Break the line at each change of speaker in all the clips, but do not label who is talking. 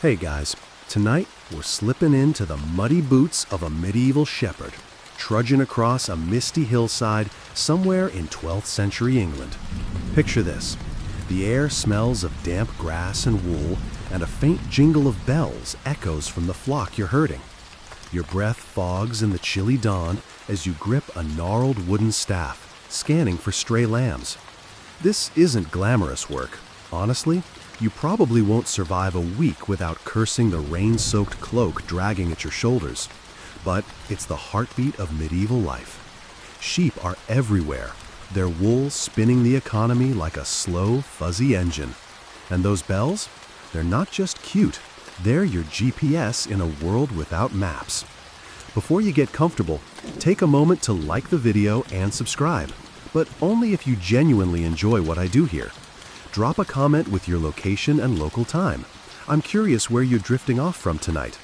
Hey guys, tonight we're slipping into the muddy boots of a medieval shepherd, trudging across a misty hillside somewhere in 12th century England. Picture this. The air smells of damp grass and wool, and a faint jingle of bells echoes from the flock you're herding. Your breath fogs in the chilly dawn as you grip a gnarled wooden staff, scanning for stray lambs. This isn't glamorous work. Honestly, you probably won't survive a week without cursing the rain-soaked cloak dragging at your shoulders. But it's the heartbeat of medieval life. Sheep are everywhere, their wool spinning the economy like a slow, fuzzy engine. And those bells? They're not just cute, they're your GPS in a world without maps. Before you get comfortable, take a moment to like the video and subscribe, but only if you genuinely enjoy what I do here. Drop a comment with your location and local time. I'm curious where you're drifting off from tonight.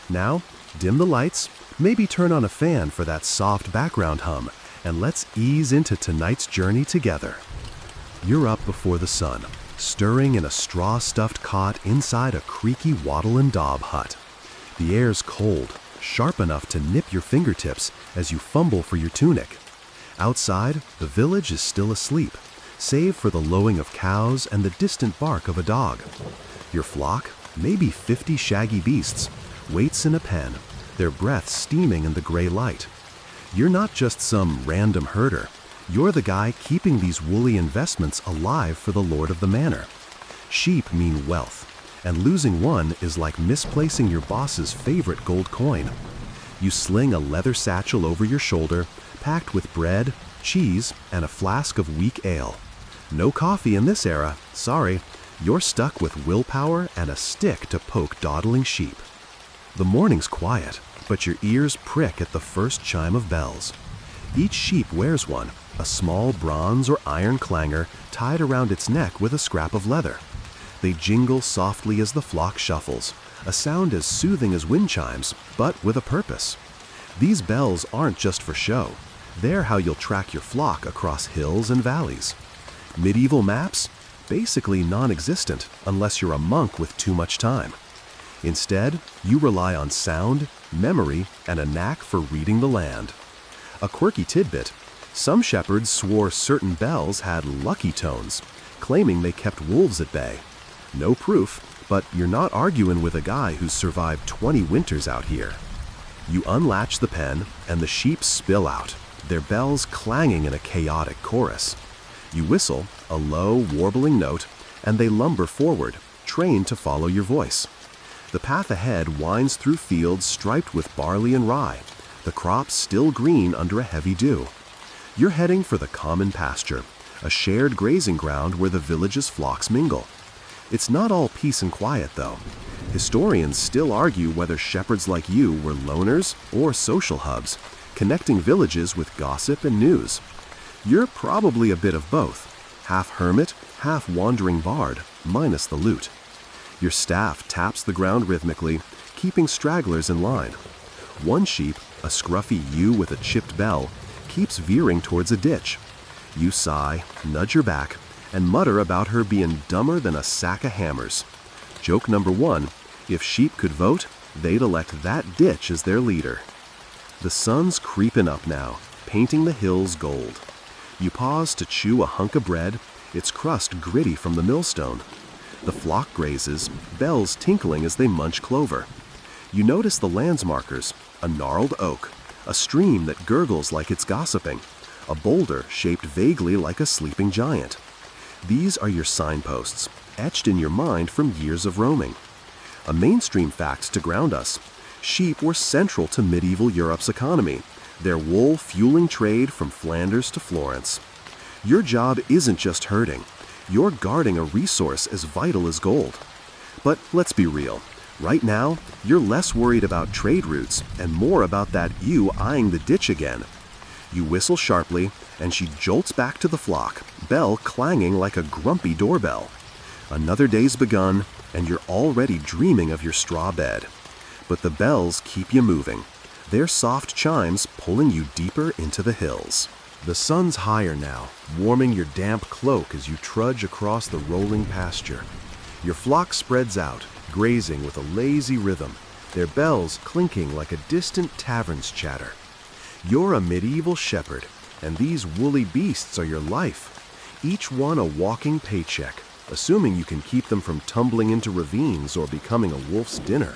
Now, dim the lights, maybe turn on a fan for that soft background hum, and let's ease into tonight's journey together. You're up before the sun, stirring in a straw-stuffed cot inside a creaky wattle and daub hut. The air's cold, sharp enough to nip your fingertips as you fumble for your tunic. Outside, the village is still asleep, save for the lowing of cows and the distant bark of a dog. Your flock, maybe 50 shaggy beasts, waits in a pen, their breath steaming in the gray light. You're not just some random herder. You're the guy keeping these woolly investments alive for the lord of the manor. Sheep mean wealth, and losing one is like misplacing your boss's favorite gold coin. You sling a leather satchel over your shoulder, packed with bread, cheese, and a flask of weak ale. No coffee in this era, sorry. You're stuck with willpower and a stick to poke dawdling sheep. The morning's quiet, but your ears prick at the first chime of bells. Each sheep wears one, a small bronze or iron clanger tied around its neck with a scrap of leather. They jingle softly as the flock shuffles, a sound as soothing as wind chimes, but with a purpose. These bells aren't just for show. They're how you'll track your flock across hills and valleys. Medieval maps? Basically non-existent unless you're a monk with too much time. Instead, you rely on sound, memory, and a knack for reading the land. A quirky tidbit: some shepherds swore certain bells had lucky tones, claiming they kept wolves at bay. No proof, but you're not arguing with a guy who's survived 20 winters out here. You unlatch the pen, and the sheep spill out, their bells clanging in a chaotic chorus. You whistle, a low, warbling note, and they lumber forward, trained to follow your voice. The path ahead winds through fields striped with barley and rye, the crops still green under a heavy dew. You're heading for the common pasture, a shared grazing ground where the village's flocks mingle. It's not all peace and quiet, though. Historians still argue whether shepherds like you were loners or social hubs, connecting villages with gossip and news. You're probably a bit of both, half hermit, half wandering bard, minus the lute. Your staff taps the ground rhythmically, keeping stragglers in line. One sheep, a scruffy ewe with a chipped bell, keeps veering towards a ditch. You sigh, nudge her back, and mutter about her being dumber than a sack of hammers. Joke number one: if sheep could vote, they'd elect that ditch as their leader. The sun's creeping up now, painting the hills gold. You pause to chew a hunk of bread, its crust gritty from the millstone. The flock grazes, bells tinkling as they munch clover. You notice the landsmarkers: a gnarled oak, a stream that gurgles like it's gossiping, a boulder shaped vaguely like a sleeping giant. These are your signposts, etched in your mind from years of roaming. A mainstream fact to ground us: sheep were central to medieval Europe's economy, their wool fueling trade from Flanders to Florence. Your job isn't just herding. You're guarding a resource as vital as gold. But let's be real. Right now, you're less worried about trade routes and more about that ewe eyeing the ditch again. You whistle sharply, and she jolts back to the flock, bell clanging like a grumpy doorbell. Another day's begun, and you're already dreaming of your straw bed. But the bells keep you moving, their soft chimes pulling you deeper into the hills. The sun's higher now, warming your damp cloak as you trudge across the rolling pasture. Your flock spreads out, grazing with a lazy rhythm, their bells clinking like a distant tavern's chatter. You're a medieval shepherd, and these woolly beasts are your life, each one a walking paycheck, assuming you can keep them from tumbling into ravines or becoming a wolf's dinner.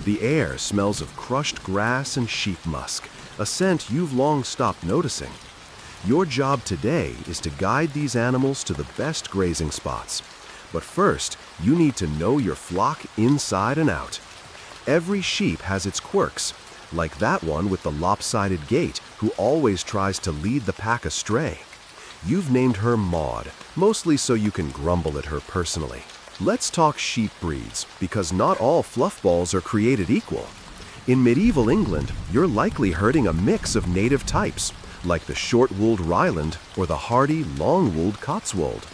The air smells of crushed grass and sheep musk, a scent you've long stopped noticing. Your job today is to guide these animals to the best grazing spots. But first, you need to know your flock inside and out. Every sheep has its quirks, like that one with the lopsided gait who always tries to lead the pack astray. You've named her Maud, mostly so you can grumble at her personally. Let's talk sheep breeds, because not all fluffballs are created equal. In medieval England, you're likely herding a mix of native types, like the short-wooled Ryland or the hardy, long-wooled Cotswold.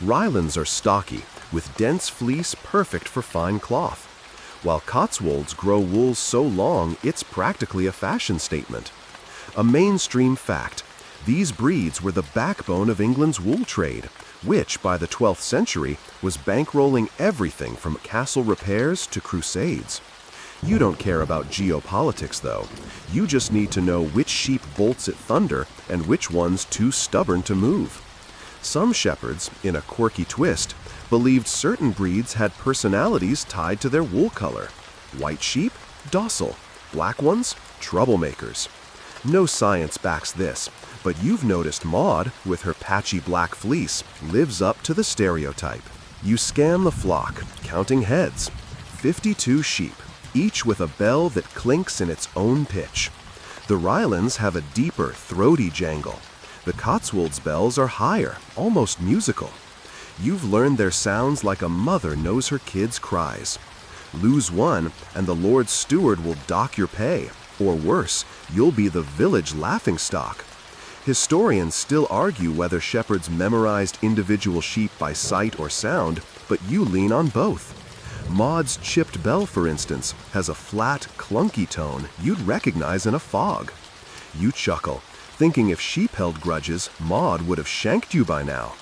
Rylands are stocky, with dense fleece perfect for fine cloth, while Cotswolds grow wool so long it's practically a fashion statement. A mainstream fact, these breeds were the backbone of England's wool trade, which, by the 12th century, was bankrolling everything from castle repairs to crusades. You don't care about geopolitics, though. You just need to know which sheep bolts at thunder and which one's too stubborn to move. Some shepherds, in a quirky twist, believed certain breeds had personalities tied to their wool color. White sheep, docile. Black ones, troublemakers. No science backs this, but you've noticed Maud, with her patchy black fleece, lives up to the stereotype. You scan the flock, counting heads. 52 sheep, each with a bell that clinks in its own pitch. The Rylands have a deeper, throaty jangle. The Cotswolds' bells are higher, almost musical. You've learned their sounds like a mother knows her kid's cries. Lose one, and the Lord's steward will dock your pay, or worse, you'll be the village laughingstock. Historians still argue whether shepherds memorized individual sheep by sight or sound, but you lean on both. Maud's chipped bell, for instance, has a flat, clunky tone you'd recognize in a fog. You chuckle, thinking if sheep held grudges, Maud would have shanked you by now.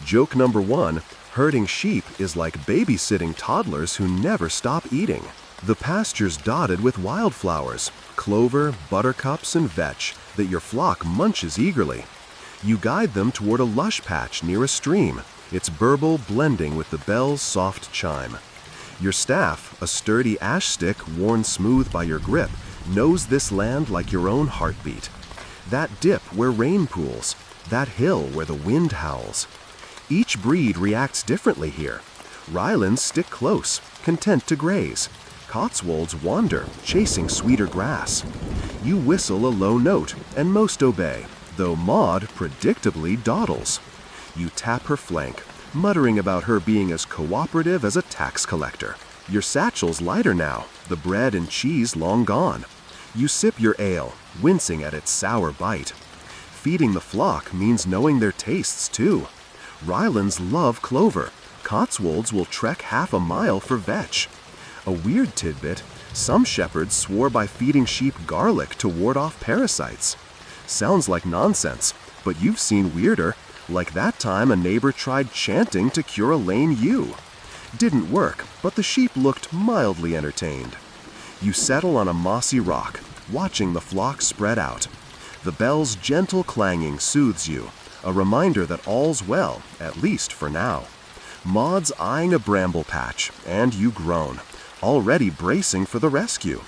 Joke number one, herding sheep is like babysitting toddlers who never stop eating. The pasture's dotted with wildflowers, clover, buttercups, and vetch that your flock munches eagerly. You guide them toward a lush patch near a stream, its burble blending with the bell's soft chime. Your staff, a sturdy ash stick worn smooth by your grip, knows this land like your own heartbeat. That dip where rain pools, that hill where the wind howls. Each breed reacts differently here. Rylands stick close, content to graze. Cotswolds wander, chasing sweeter grass. You whistle a low note, and most obey, though Maud predictably dawdles. You tap her flank, muttering about her being as cooperative as a tax collector. Your satchel's lighter now, the bread and cheese long gone. You sip your ale, wincing at its sour bite. Feeding the flock means knowing their tastes, too. Rylands love clover. Cotswolds will trek half a mile for vetch. A weird tidbit, some shepherds swore by feeding sheep garlic to ward off parasites. Sounds like nonsense, but you've seen weirder, like that time a neighbor tried chanting to cure a lame ewe. Didn't work, but the sheep looked mildly entertained. You settle on a mossy rock, watching the flock spread out. The bell's gentle clanging soothes you, a reminder that all's well, at least for now. Maud's eyeing a bramble patch, and you groan, already bracing for the rescue.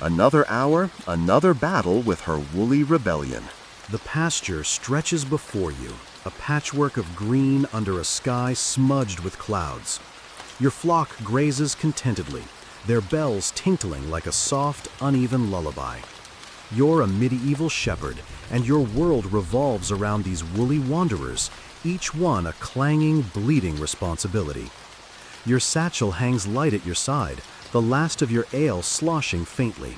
Another hour, another battle with her woolly rebellion.
The pasture stretches before you, a patchwork of green under a sky smudged with clouds. Your flock grazes contentedly, their bells tinkling like a soft, uneven lullaby. You're a medieval shepherd, and your world revolves around these woolly wanderers, each one a clanging, bleeding responsibility. Your satchel hangs light at your side, the last of your ale sloshing faintly.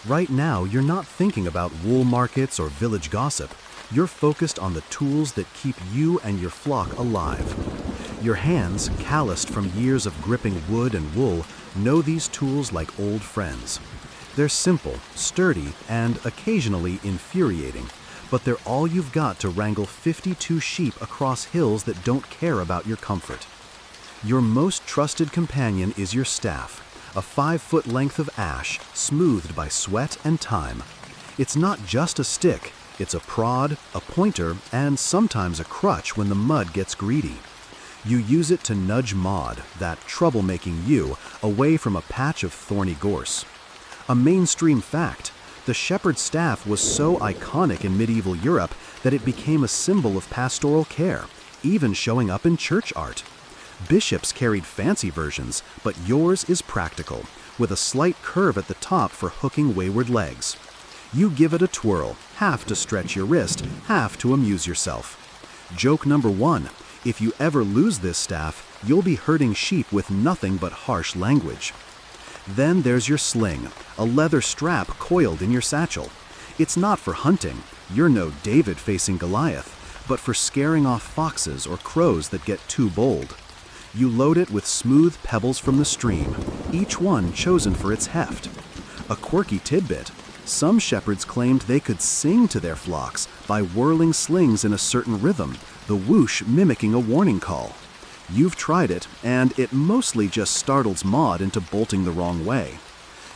Right now, you're not thinking about wool markets or village gossip. You're focused on the tools that keep you and your flock alive. Your hands, calloused from years of gripping wood and wool, know these tools like old friends. They're simple, sturdy, and occasionally infuriating, but they're all you've got to wrangle 52 sheep across hills that don't care about your comfort. Your most trusted companion is your staff, a 5-foot length of ash smoothed by sweat and time. It's not just a stick, it's a prod, a pointer, and sometimes a crutch when the mud gets greedy. You use it to nudge Maud, that troublemaking you, away from a patch of thorny gorse. A mainstream fact, the shepherd's staff was so iconic in medieval Europe that it became a symbol of pastoral care, even showing up in church art. Bishops carried fancy versions, but yours is practical, with a slight curve at the top for hooking wayward legs. You give it a twirl, half to stretch your wrist, half to amuse yourself. Joke number 1, if you ever lose this staff, you'll be herding sheep with nothing but harsh language. Then there's your sling, a leather strap coiled in your satchel. It's not for hunting, you're no David facing Goliath, but for scaring off foxes or crows that get too bold. You load it with smooth pebbles from the stream, each one chosen for its heft. A quirky tidbit, some shepherds claimed they could sing to their flocks by whirling slings in a certain rhythm, the whoosh mimicking a warning call. You've tried it, and it mostly just startles Maud into bolting the wrong way.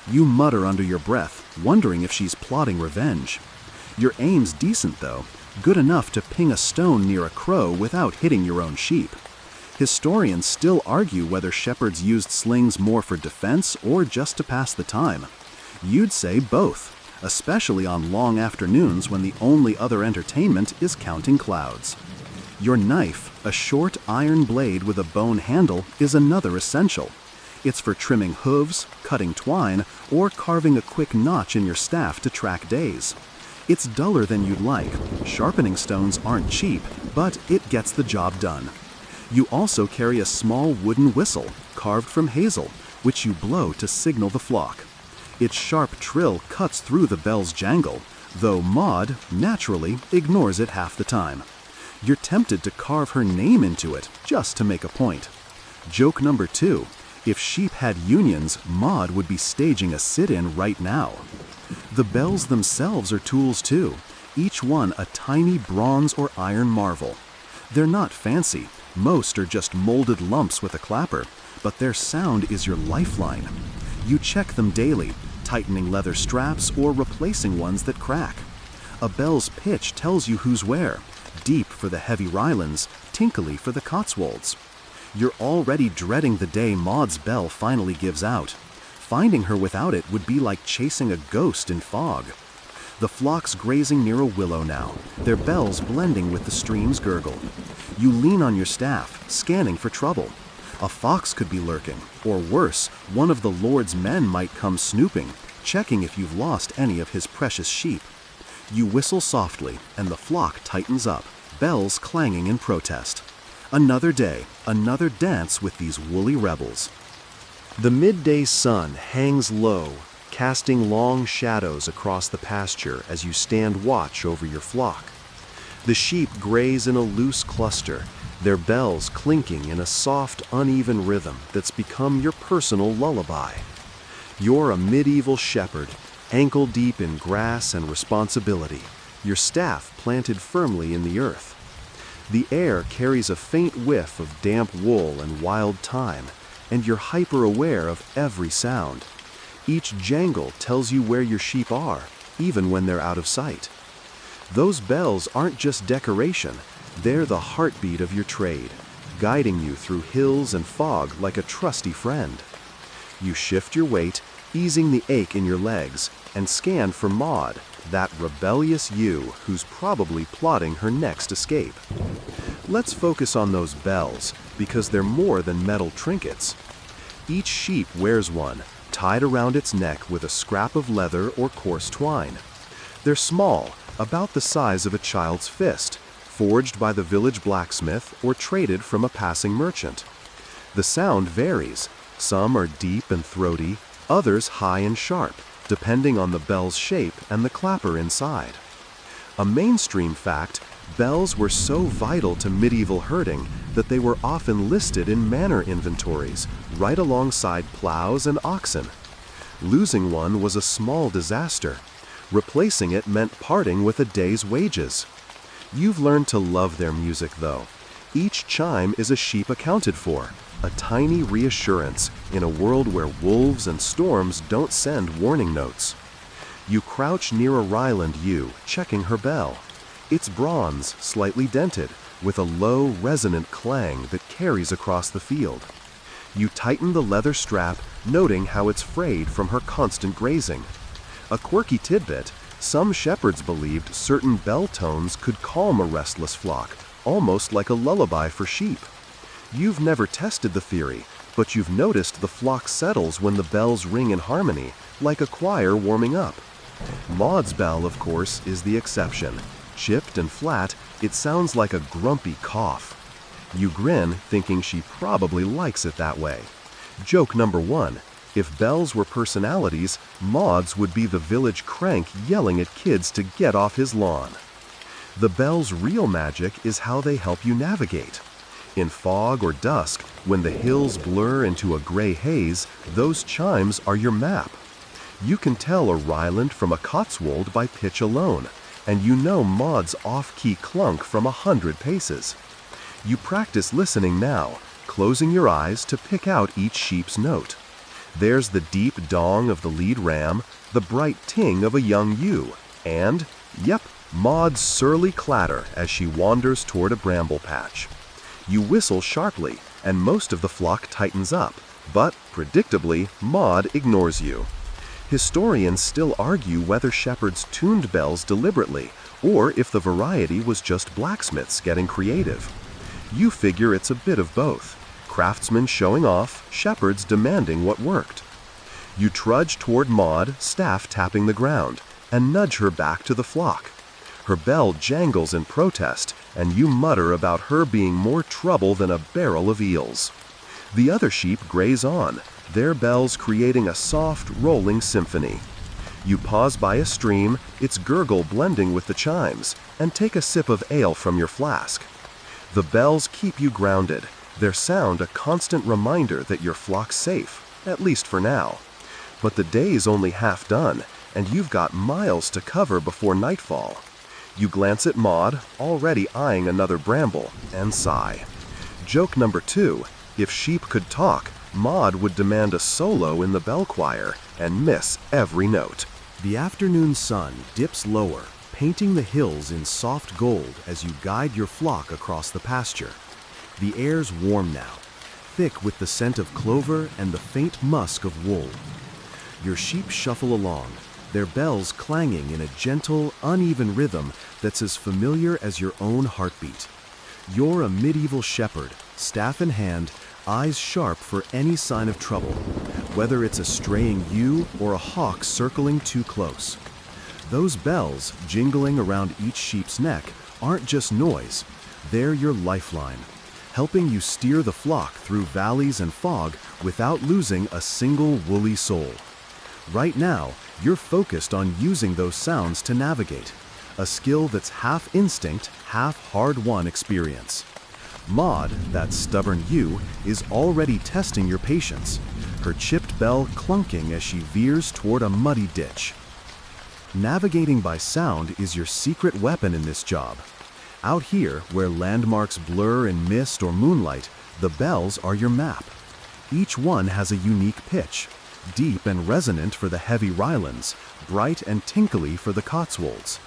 You mutter under your breath, wondering if she's plotting revenge. Your aim's decent though, good enough to ping a stone near a crow without hitting your own sheep. Historians still argue whether shepherds used slings more for defense or just to pass the time. You'd say both, especially on long afternoons when the only other entertainment is counting clouds. Your knife, a short iron blade with a bone handle, is another essential. It's for trimming hooves, cutting twine, or carving a quick notch in your staff to track days. It's duller than you'd like. Sharpening stones aren't cheap, but it gets the job done. You also carry a small wooden whistle, carved from hazel, which you blow to signal the flock. Its sharp trill cuts through the bell's jangle, though Maud, naturally, ignores it half the time. You're tempted to carve her name into it, just to make a point. Joke number 2, if sheep had unions, Maud would be staging a sit-in right now. The bells themselves are tools too, each one a tiny bronze or iron marvel. They're not fancy, most are just molded lumps with a clapper, but their sound is your lifeline. You check them daily, tightening leather straps or replacing ones that crack. A bell's pitch tells you who's where, deep for the heavy Rylands, tinkly for the Cotswolds. You're already dreading the day Maud's bell finally gives out. Finding her without it would be like chasing a ghost in fog. The flock's grazing near a willow now, their bells blending with the stream's gurgle. You lean on your staff, scanning for trouble. A fox could be lurking, or worse, one of the Lord's men might come snooping, checking if you've lost any of his precious sheep. You whistle softly, and the flock tightens up, bells clanging in protest. Another day, another dance with these woolly rebels. The midday sun hangs low, casting long shadows across the pasture as you stand watch over your flock. The sheep graze in a loose cluster, their bells clinking in a soft, uneven rhythm that's become your personal lullaby. You're a medieval shepherd, ankle-deep in grass and responsibility, your staff planted firmly in the earth. The air carries a faint whiff of damp wool and wild thyme, and you're hyper-aware of every sound. Each jangle tells you where your sheep are, even when they're out of sight. Those bells aren't just decoration, they're the heartbeat of your trade, guiding you through hills and fog like a trusty friend. You shift your weight, easing the ache in your legs, and scan for Maud, that rebellious ewe who's probably plotting her next escape. Let's focus on those bells, because they're more than metal trinkets. Each sheep wears one, tied around its neck with a scrap of leather or coarse twine. They're small, about the size of a child's fist, forged by the village blacksmith or traded from a passing merchant. The sound varies. Some are deep and throaty, others high and sharp, depending on the bell's shape and the clapper inside. A mainstream fact, bells were so vital to medieval herding that they were often listed in manor inventories, right alongside plows and oxen. Losing one was a small disaster. Replacing it meant parting with a day's wages. You've learned to love their music though. Each chime is a sheep accounted for,
a tiny reassurance in a world where wolves and storms don't send warning notes. You crouch near a Ryland ewe, checking her bell. It's bronze, slightly dented, with a low, resonant clang that carries across the field. You tighten the leather strap, noting how it's frayed from her constant grazing. A quirky tidbit: some shepherds believed certain bell tones could calm a restless flock, almost like a lullaby for sheep. You've never tested the theory, but you've noticed the flock settles when the bells ring in harmony, like a choir warming up. Maud's bell, of course, is the exception. Chipped and flat, it sounds like a grumpy cough. You grin, thinking she probably likes it that way. Joke number 1: if bells were personalities, Maud's would be the village crank yelling at kids to get off his lawn. The bell's real magic is how they help you navigate. In fog or dusk, when the hills blur into a gray haze, those chimes are your map. You can tell a Ryland from a Cotswold by pitch alone, and you know Maud's off-key clunk from 100 paces. You practice listening now, closing your eyes to pick out each sheep's note. There's the deep dong of the lead ram, the bright ting of a young ewe, and, yep, Maud's surly clatter as she wanders toward a bramble patch. You whistle sharply, and most of the flock tightens up, but, predictably, Maud ignores you. Historians still argue whether shepherds tuned bells deliberately, or if the variety was just blacksmiths getting creative. You figure it's a bit of both: craftsmen showing off, shepherds demanding what worked. You trudge toward Maud, staff tapping the ground, and nudge her back to the flock. Her bell jangles in protest, and you mutter about her being more trouble than a barrel of eels. The other sheep graze on, their bells creating a soft, rolling symphony. You pause by a stream, its gurgle blending with the chimes, and take a sip of ale from your flask. The bells keep you grounded, their sound a constant reminder that your flock's safe, at least for now. But the day's only half done, and you've got miles to cover before nightfall. You glance at Maud, already eyeing another bramble, and sigh. Joke number 2: if sheep could talk, Maud would demand a solo in the bell choir and miss every note.
The afternoon sun dips lower, painting the hills in soft gold as you guide your flock across the pasture. The air's warm now, thick with the scent of clover and the faint musk of wool. Your sheep shuffle along, their bells clanging in a gentle, uneven rhythm that's as familiar as your own heartbeat. You're a medieval shepherd, staff in hand, eyes sharp for any sign of trouble, whether it's a straying ewe or a hawk circling too close. Those bells, jingling around each sheep's neck, aren't just noise, they're your lifeline, helping you steer the flock through valleys and fog without losing a single woolly soul. Right now, you're focused on using those sounds to navigate, a skill that's half instinct, half hard-won experience. Maud, that stubborn ewe, is already testing your patience, her chipped bell clunking as she veers toward a muddy ditch. Navigating by sound is your secret weapon in this job. Out here, where landmarks blur in mist or moonlight, the bells are your map. Each one has a unique pitch, deep and resonant for the heavy Rylands, bright and tinkly for the Cotswolds.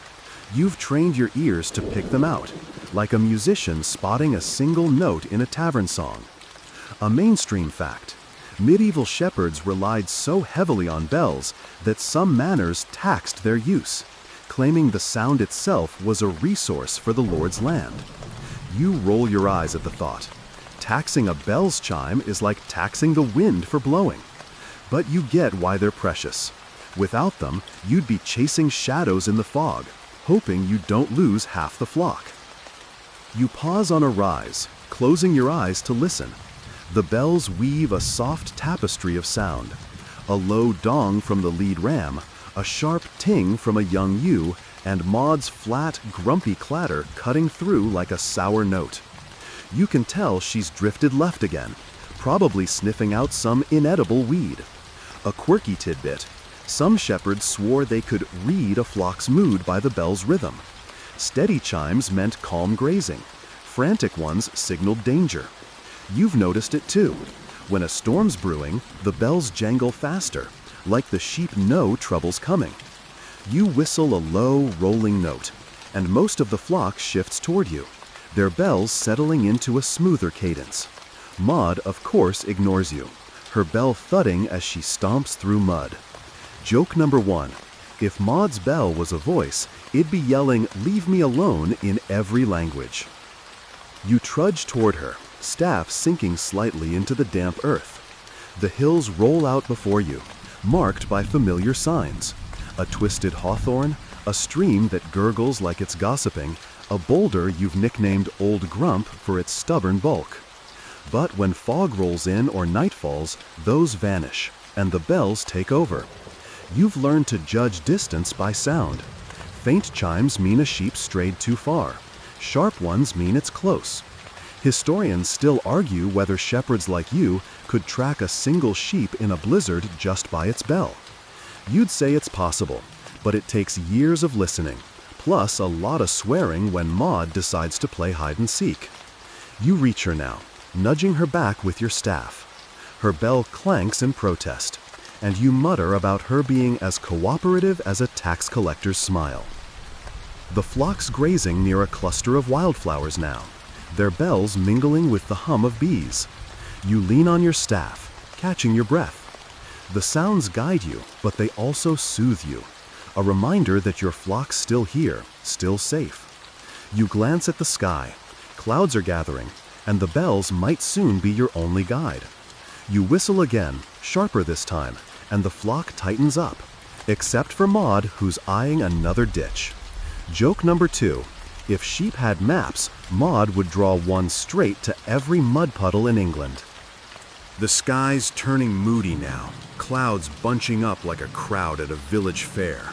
You've trained your ears to pick them out, like a musician spotting a single note in a tavern song. A mainstream fact: medieval shepherds relied so heavily on bells that some manors taxed their use, claiming the sound itself was a resource for the Lord's land. You roll your eyes at the thought. Taxing a bell's chime is like taxing the wind for blowing. But you get why they're precious. Without them, you'd be chasing shadows in the fog, hoping you don't lose half the flock. You pause on a rise, closing your eyes to listen. The bells weave a soft tapestry of sound. A low dong from the lead ram, a sharp ting from a young ewe, and Maud's flat, grumpy clatter cutting through like a sour note. You can tell she's drifted left again, probably sniffing out some inedible weed. A quirky tidbit: some shepherds swore they could read a flock's mood by the bell's rhythm. Steady chimes meant calm grazing. Frantic ones signaled danger. You've noticed it too. When a storm's brewing, the bells jangle faster, like the sheep know trouble's coming. You whistle a low, rolling note, and most of the flock shifts toward you, their bells settling into a smoother cadence. Maud, of course, ignores you, her bell thudding as she stomps through mud. Joke number 1. If Maud's bell was a voice, it'd be yelling, "Leave me alone," in every language. You trudge toward her, staff sinking slightly into the damp earth. The hills roll out before you, marked by familiar signs. A twisted hawthorn, a stream that gurgles like it's gossiping, a boulder you've nicknamed Old Grump for its stubborn bulk. But when fog rolls in or night falls, those vanish, and the bells take over. You've learned to judge distance by sound. Faint chimes mean a sheep strayed too far. Sharp ones mean it's close. Historians still argue whether shepherds like you could track a single sheep in a blizzard just by its bell. You'd say it's possible, but it takes years of listening, plus a lot of swearing when Maud decides to play hide and seek. You reach her now, nudging her back with your staff. Her bell clanks in protest, and you mutter about her being as cooperative as a tax collector's smile. The flock's grazing near a cluster of wildflowers now, their bells mingling with the hum of bees. You lean on your staff, catching your breath. The sounds guide you, but they also soothe you, a reminder that your flock's still here, still safe. You glance at the sky. Clouds are gathering, and the bells might soon be your only guide. You whistle again, sharper this time, and the flock tightens up, except for Maud, who's eyeing another ditch. Joke number 2. If sheep had maps, Maud would draw one straight to every mud puddle in England.
The sky's turning moody now, clouds bunching up like a crowd at a village fair.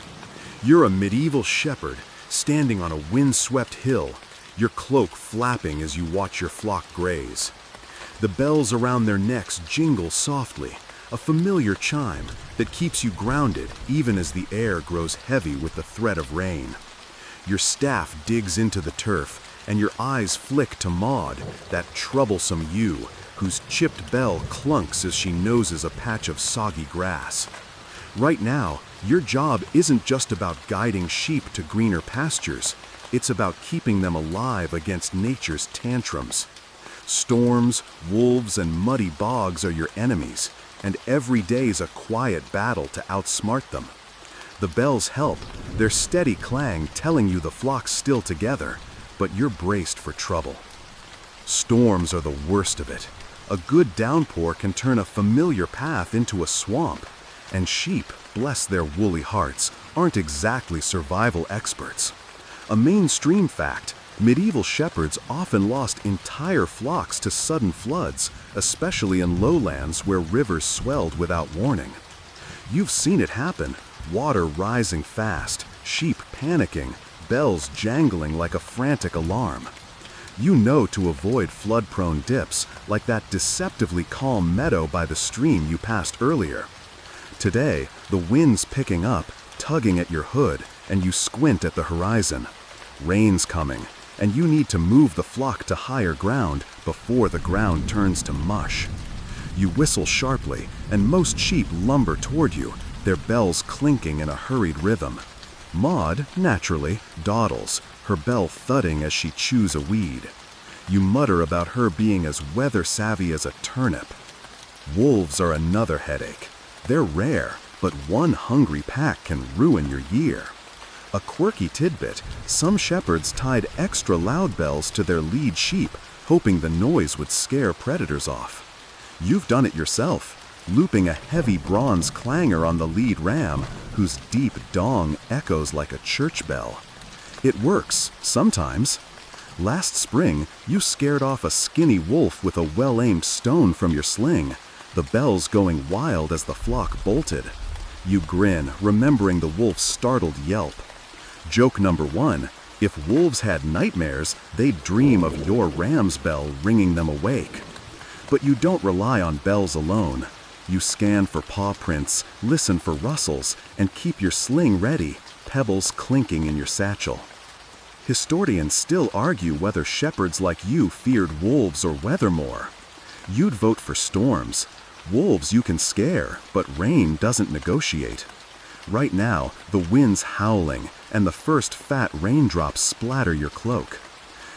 You're a medieval shepherd, standing on a wind-swept hill, your cloak flapping as you watch your flock graze. The bells around their necks jingle softly, a familiar chime that keeps you grounded even as the air grows heavy with the threat of rain. Your staff digs into the turf, and your eyes flick to Maud, that troublesome ewe, whose chipped bell clunks as she noses a patch of soggy grass. Right now, your job isn't just about guiding sheep to greener pastures, it's about keeping them alive against nature's tantrums. Storms, wolves, and muddy bogs are your enemies, and every day's a quiet battle to outsmart them. The bells help, their steady clang telling you the flock's still together, but you're braced for trouble. Storms are the worst of it. A good downpour can turn a familiar path into a swamp, and sheep, bless their woolly hearts, aren't exactly survival experts. A mainstream fact, medieval shepherds often lost entire flocks to sudden floods, especially in lowlands where rivers swelled without warning. You've seen it happen, water rising fast, sheep panicking, bells jangling like a frantic alarm. You know to avoid flood-prone dips, like that deceptively calm meadow by the stream you passed earlier. Today, the wind's picking up, tugging at your hood, and you squint at the horizon. Rain's coming, and you need to move the flock to higher ground before the ground turns to mush. You whistle sharply, and most sheep lumber toward you, their bells clinking in a hurried rhythm. Maud, naturally, dawdles, her bell thudding as she chews a weed. You mutter about her being as weather-savvy as a turnip. Wolves are another headache. They're rare, but one hungry pack can ruin your year. A quirky tidbit, some shepherds tied extra loud bells to their lead sheep, hoping the noise would scare predators off. You've done it yourself, looping a heavy bronze clanger on the lead ram, whose deep dong echoes like a church bell. It works, sometimes. Last spring, you scared off a skinny wolf with a well-aimed stone from your sling, the bells going wild as the flock bolted. You grin, remembering the wolf's startled yelp. Joke number 1, if wolves had nightmares, they'd dream of your ram's bell ringing them awake. But you don't rely on bells alone. You scan for paw prints, listen for rustles, and keep your sling ready, pebbles clinking in your satchel. Historians still argue whether shepherds like you feared wolves or weather more.
You'd vote for storms. Wolves you can scare, but rain doesn't negotiate. Right now, the wind's howling, and the first fat raindrops splatter your cloak.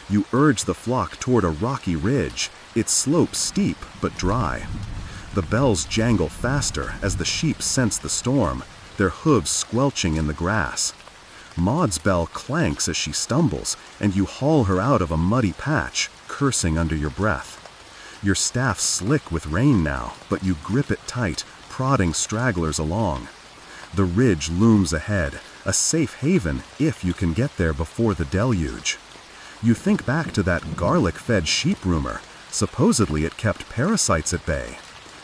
You urge the flock toward a rocky ridge. Its slope steep but dry. The bells jangle faster as the sheep sense the storm, their hooves squelching in the grass. Maud's bell clanks as she stumbles, and you haul her out of a muddy patch, cursing under your breath. Your staff's slick with rain now, but you grip it tight, prodding stragglers along. The ridge looms ahead, a safe haven if you can get there before the deluge. You think back to that garlic-fed sheep rumor. Supposedly it kept parasites at bay.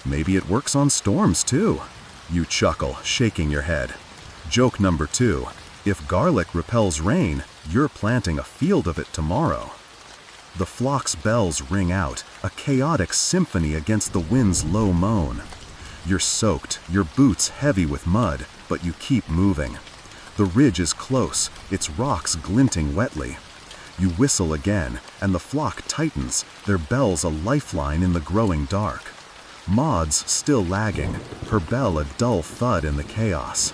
Maybe it works on storms too. You chuckle, shaking your head. Joke number 2. If garlic repels rain, you're planting a field of it tomorrow. The flock's bells ring out, a chaotic symphony against the wind's low moan. You're soaked, your boots heavy with mud, but you keep moving. The ridge is close, its rocks glinting wetly. You whistle again, and the flock tightens, their bells a lifeline in the growing dark. Maud's still lagging, her bell a dull thud in the chaos.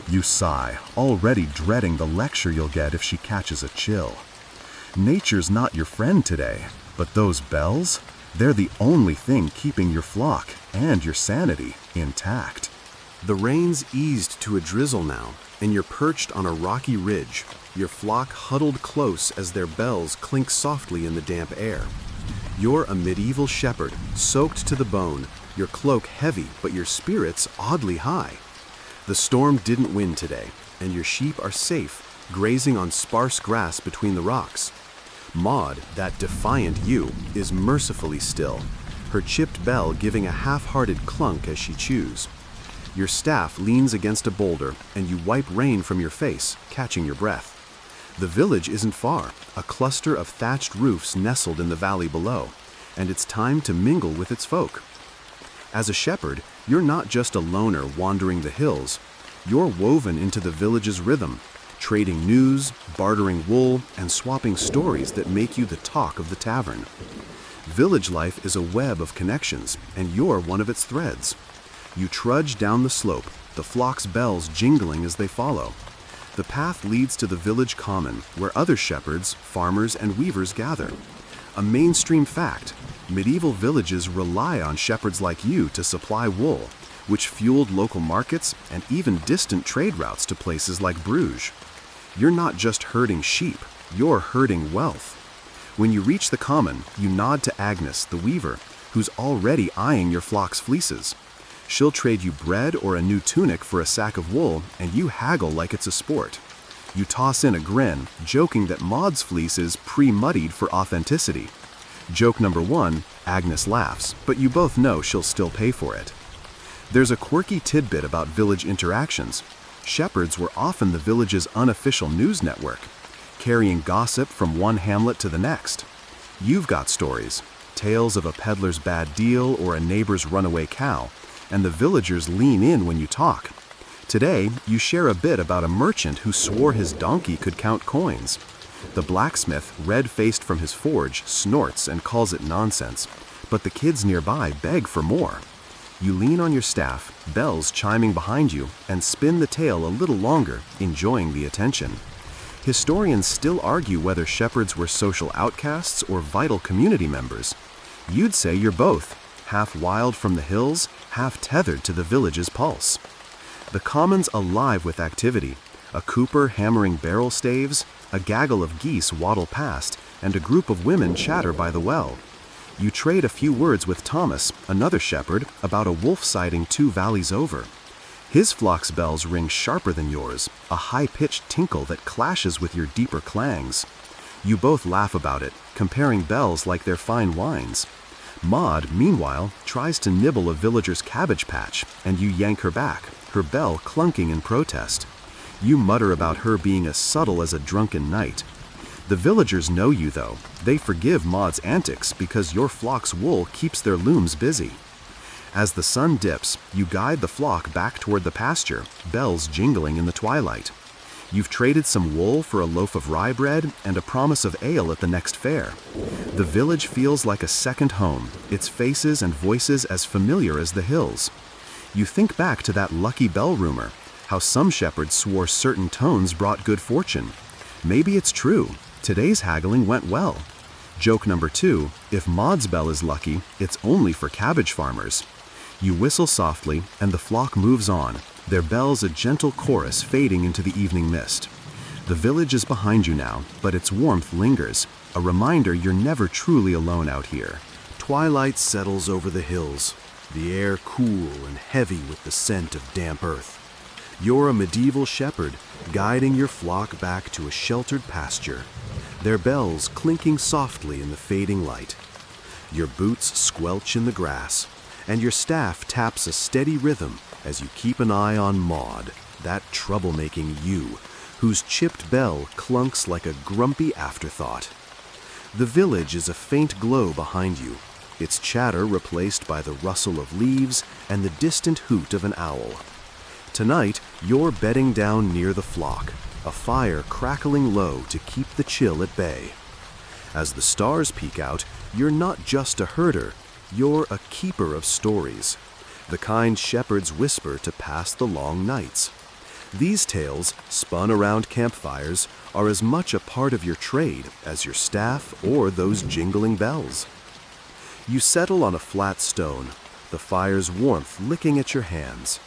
You sigh, already dreading the lecture you'll get if she catches a chill. Nature's not your friend today, but those bells? They're the only thing keeping your flock and your sanity intact. The rain's eased to a drizzle now, and you're perched on a rocky ridge, your flock huddled close as their bells clink softly in the damp air. You're a medieval shepherd, soaked to the bone, your cloak heavy but your spirits oddly high. The storm didn't win today, and your sheep are safe, grazing on sparse grass between the rocks. Maud, that defiant you, is mercifully still, her chipped bell giving a half-hearted clunk as she chews. Your staff leans against a boulder, and you wipe rain from your face, catching your breath. The village isn't far, a cluster of thatched roofs nestled in the valley below, and it's time to mingle with its folk. As a shepherd, you're not just a loner wandering the hills. You're woven into the village's rhythm, trading news, bartering wool, and swapping stories that make you the talk of the tavern. Village life is a web of connections, and you're one of its threads. You trudge down the slope, the flock's bells jingling as they follow. The path leads to the village common, where other shepherds, farmers, and weavers gather. A mainstream fact: medieval villages rely on shepherds like you to supply wool, which fueled local markets and even distant trade routes to places like Bruges. You're not just herding sheep, you're herding wealth. When you reach the common, you nod to Agnes, the weaver, who's already eyeing your flock's fleeces. She'll trade you bread or a new tunic for a sack of wool, and you haggle like it's a sport. You toss in a grin, joking that Maud's fleece is pre-muddied for authenticity. Joke number 1, Agnes laughs, but you both know she'll still pay for it. There's a quirky tidbit about village interactions. Shepherds were often the village's unofficial news network, carrying gossip from one hamlet to the next. You've got stories, tales of a peddler's bad deal or a neighbor's runaway cow, and the villagers lean in when you talk. Today, you share a bit about a merchant who swore his donkey could count coins. The blacksmith, red-faced from his forge, snorts and calls it nonsense, but the kids nearby beg for more. You lean on your staff, bells chiming behind you, and spin the tale a little longer, enjoying the attention. Historians still argue whether shepherds were social outcasts or vital community members. You'd say you're both, half wild from the hills, half tethered to the village's pulse. The common's alive with activity, a cooper hammering barrel staves, a gaggle of geese waddle past, and a group of women chatter by the well. You trade a few words with Thomas, another shepherd, about a wolf sighting 2 valleys over. His flock's bells ring sharper than yours, a high-pitched tinkle that clashes with your deeper clangs. You both laugh about it, comparing bells like they're fine wines. Maud, meanwhile, tries to nibble a villager's cabbage patch, and you yank her back, her bell clunking in protest. You mutter about her being as subtle as a drunken knight. The villagers know you, though. They forgive Maud's antics because your flock's wool keeps their looms busy. As the sun dips, you guide the flock back toward the pasture, bells jingling in the twilight. You've traded some wool for a loaf of rye bread and a promise of ale at the next fair. The village feels like a second home, its faces and voices as familiar as the hills. You think back to that lucky bell rumor, how some shepherds swore certain tones brought good fortune. Maybe it's true. Today's haggling went well. Joke number 2, if Maud's bell is lucky, it's only for cabbage farmers. You whistle softly, and the flock moves on, their bells a gentle chorus fading into the evening mist. The village is behind you now, but its warmth lingers, a reminder you're never truly alone out here. Twilight settles over the hills, the air cool and heavy with the scent of damp earth. You're a medieval shepherd, guiding your flock back to a sheltered pasture, their bells clinking softly in the fading light. Your boots squelch in the grass, and your staff taps a steady rhythm as you keep an eye on Maud, that troublemaking ewe, whose chipped bell clunks like a grumpy afterthought. The village is a faint glow behind you, its chatter replaced by the rustle of leaves and the distant hoot of an owl. Tonight, you're bedding down near the flock, a fire crackling low to keep the chill at bay. As the stars peek out, you're not just a herder, you're a keeper of stories, the kind shepherds whisper to pass the long nights. These tales, spun around campfires, are as much a part of your trade as your staff or those jingling bells. You settle on a flat stone, the fire's warmth licking at your hands.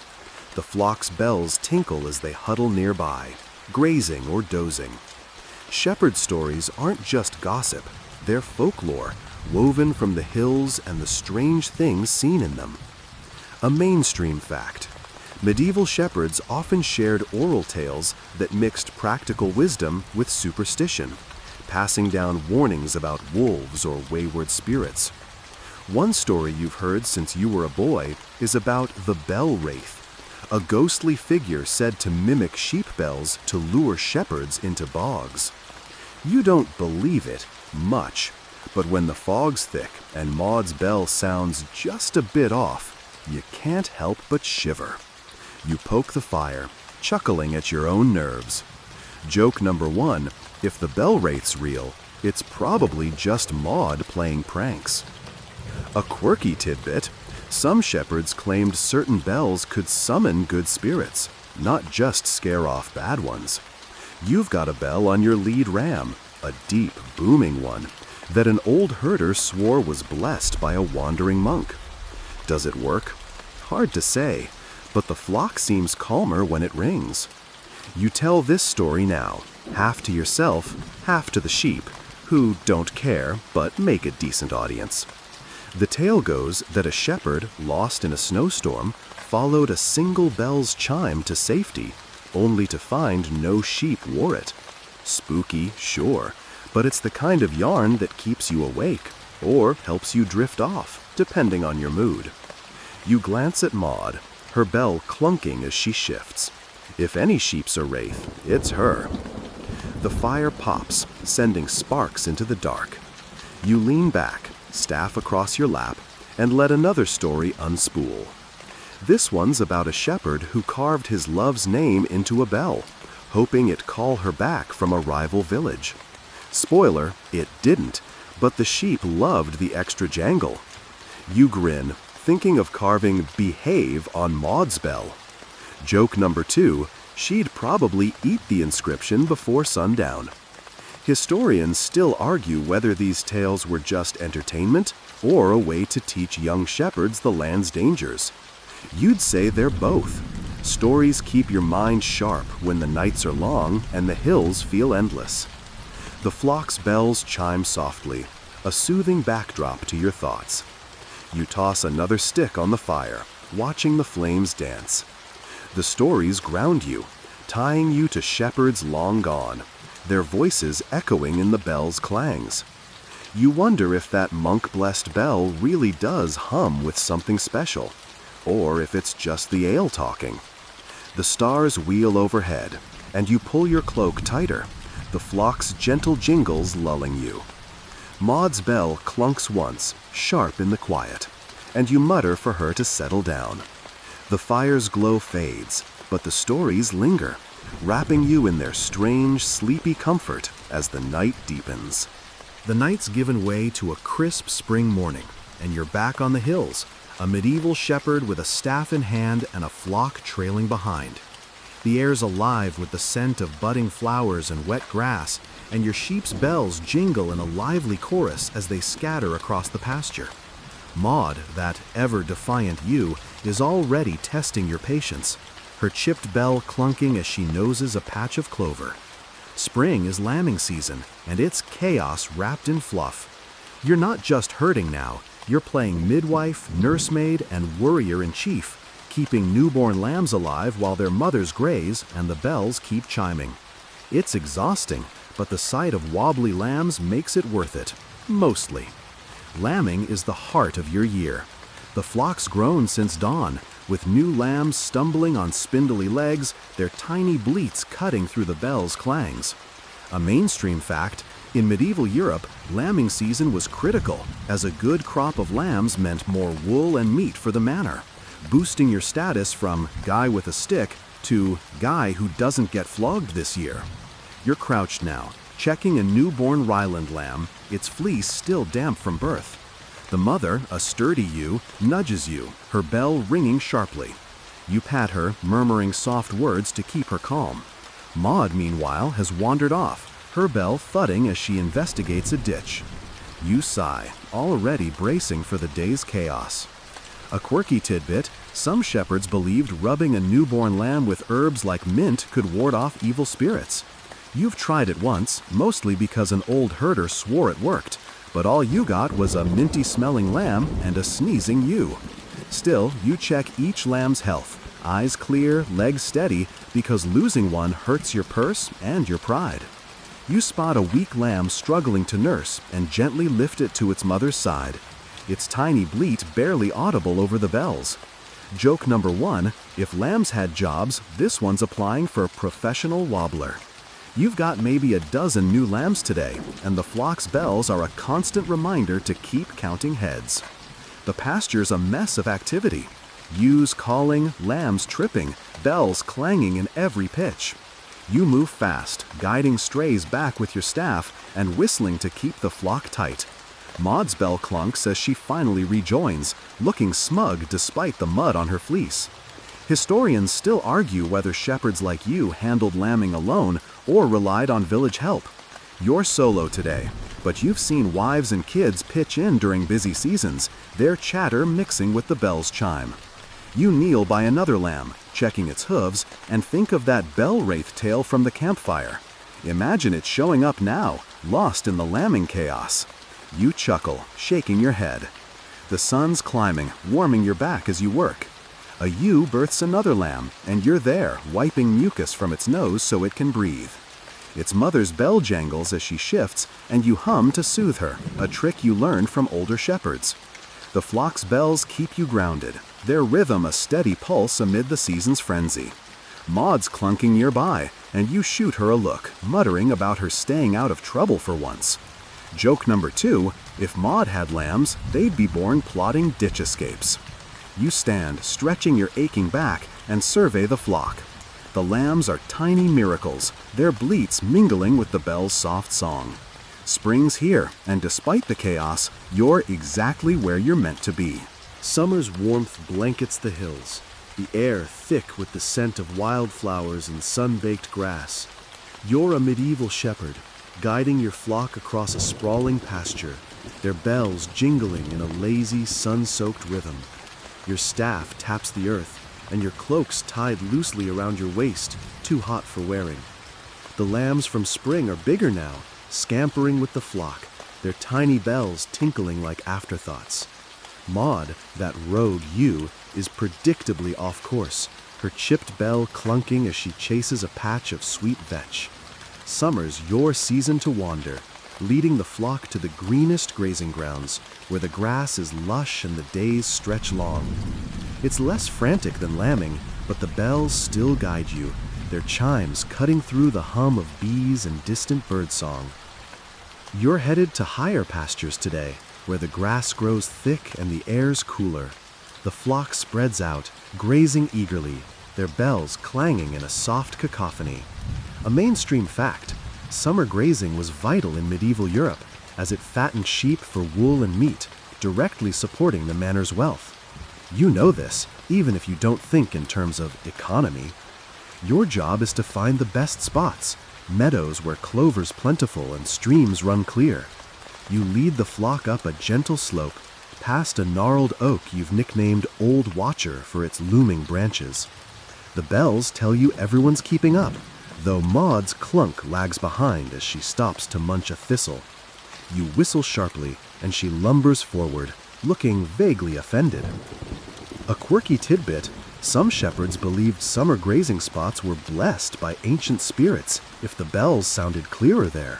The flock's bells tinkle as they huddle nearby, grazing or dozing. Shepherd stories aren't just gossip, they're folklore, woven from the hills and the strange things seen in them. A mainstream fact: medieval shepherds often shared oral tales that mixed practical wisdom with superstition, passing down warnings about wolves or wayward spirits. One story you've heard since you were a boy is about the bell wraith, a ghostly figure said to mimic sheep bells to lure shepherds into bogs. You don't believe it much, but when the fog's thick and Maud's bell sounds just a bit off, you can't help but shiver. You poke the fire, chuckling at your own nerves. Joke number 1, if the bell wraith's real, it's probably just Maud playing pranks. A quirky tidbit: some shepherds claimed certain bells could summon good spirits, not just scare off bad ones. You've got a bell on your lead ram, a deep, booming one, that an old herder swore was blessed by a wandering monk. Does it work? Hard to say, but the flock seems calmer when it rings. You tell this story now, half to yourself, half to the sheep, who don't care but make a decent audience. The tale goes that a shepherd, lost in a snowstorm, followed a single bell's chime to safety, only to find no sheep wore it. Spooky, sure, but it's the kind of yarn that keeps you awake, or helps you drift off, depending on your mood. You glance at Maud, her bell clunking as she shifts. If any sheep's a wraith, it's her. The fire pops, sending sparks into the dark. You lean back, staff across your lap, and let another story unspool. This one's about a shepherd who carved his love's name into a bell, hoping it'd call her back from a rival village. Spoiler, it didn't, but the sheep loved the extra jangle. You grin, thinking of carving "Behave" on Maud's bell. Joke number 2, she'd probably eat the inscription before sundown. Historians still argue whether these tales were just entertainment or a way to teach young shepherds the land's dangers. You'd say they're both. Stories keep your mind sharp when the nights are long and the hills feel endless. The flock's bells chime softly, a soothing backdrop to your thoughts. You toss another stick on the fire, watching the flames dance. The stories ground you, tying you to shepherds long gone, their voices echoing in the bell's clangs. You wonder if that monk-blessed bell really does hum with something special, or if it's just the ale talking. The stars wheel overhead, and you pull your cloak tighter, the flock's gentle jingles lulling you. Maud's bell clunks once, sharp in the quiet, and you mutter for her to settle down. The fire's glow fades, but the stories linger, wrapping you in their strange, sleepy comfort as the night deepens. The night's given way to a crisp spring morning, and you're back on the hills, a medieval shepherd with a staff in hand and a flock trailing behind. The air's alive with the scent of budding flowers and wet grass, and your sheep's bells jingle in a lively chorus as they scatter across the pasture. Maud, that ever-defiant ewe, is already testing your patience, her chipped bell clunking as she noses a patch of clover. Spring is lambing season, and it's chaos wrapped in fluff. You're not just herding now, you're playing midwife, nursemaid, and warrior-in-chief, keeping newborn lambs alive while their mothers graze and the bells keep chiming. It's exhausting, but the sight of wobbly lambs makes it worth it. Mostly. Lambing is the heart of your year. The flock's grown since dawn, with new lambs stumbling on spindly legs, their tiny bleats cutting through the bells' clangs. A mainstream fact, in medieval Europe, lambing season was critical, as a good crop of lambs meant more wool and meat for the manor, boosting your status from guy with a stick to guy who doesn't get flogged this year. You're crouched now, checking a newborn Ryland lamb, its fleece still damp from birth. The mother, a sturdy ewe, nudges you, her bell ringing sharply. You pat her, murmuring soft words to keep her calm. Maud, meanwhile, has wandered off, her bell thudding as she investigates a ditch. You sigh, already bracing for the day's chaos. A quirky tidbit, some shepherds believed rubbing a newborn lamb with herbs like mint could ward off evil spirits. You've tried it once, mostly because an old herder swore it worked, but all you got was a minty-smelling lamb and a sneezing ewe. Still, you check each lamb's health, eyes clear, legs steady, because losing one hurts your purse and your pride. You spot a weak lamb struggling to nurse and gently lift it to its mother's side, its tiny bleat barely audible over the bells. Joke number one, if lambs had jobs, this one's applying for professional wobbler. You've got maybe a dozen new lambs today, and the flock's bells are a constant reminder to keep counting heads. The pasture's a mess of activity. Ewes calling, lambs tripping, bells clanging in every pitch. You move fast, guiding strays back with your staff and whistling to keep the flock tight. Maud's bell clunks as she finally rejoins, looking smug despite the mud on her fleece. Historians still argue whether shepherds like you handled lambing alone or relied on village help. You're solo today, but you've seen wives and kids pitch in during busy seasons, their chatter mixing with the bell's chime. You kneel by another lamb, checking its hooves, and think of that bell wraith tale from the campfire. Imagine it showing up now, lost in the lambing chaos. You chuckle, shaking your head. The sun's climbing, warming your back as you work. A ewe births another lamb, and you're there, wiping mucus from its nose so it can breathe. Its mother's bell jangles as she shifts, and you hum to soothe her, a trick you learned from older shepherds. The flock's bells keep you grounded, their rhythm a steady pulse amid the season's frenzy. Maud's clunking nearby, and you shoot her a look, muttering about her staying out of trouble for once. Joke number two, if Maud had lambs, they'd be born plotting ditch escapes. You stand, stretching your aching back, and survey the flock. The lambs are tiny miracles, their bleats mingling with the bell's soft song. Spring's here, and despite the chaos, you're exactly where you're meant to be.
Summer's warmth blankets the hills, the air thick with the scent of wildflowers and sun-baked grass. You're a medieval shepherd, guiding your flock across a sprawling pasture, their bells jingling in a lazy, sun-soaked rhythm. Your staff taps the earth, and your cloak's tied loosely around your waist, too hot for wearing. The lambs from spring are bigger now, scampering with the flock, their tiny bells tinkling like afterthoughts. Maud, that rogue ewe, is predictably off course, her chipped bell clunking as she chases a patch of sweet vetch. Summer's your season to wander, leading the flock to the greenest grazing grounds, where the grass is lush and the days stretch long. It's less frantic than lambing, but the bells still guide you, their chimes cutting through the hum of bees and distant birdsong. You're headed to higher pastures today, where the grass grows thick and the air's cooler. The flock spreads out, grazing eagerly,
their bells clanging in a soft cacophony. A mainstream fact, summer grazing was vital in medieval Europe, as it fattened sheep for wool and meat, directly supporting the manor's wealth. You know this, even if you don't think in terms of economy. Your job is to find the best spots, meadows where clover's plentiful and streams run clear. You lead the flock up a gentle slope, past a gnarled oak you've nicknamed Old Watcher for its looming branches. The bells tell you everyone's keeping up, though Maud's clunk lags behind as she stops to munch a thistle. You whistle sharply, and she lumbers forward, looking vaguely offended. A quirky tidbit, some shepherds believed summer grazing spots were blessed by ancient spirits if the bells sounded clearer there.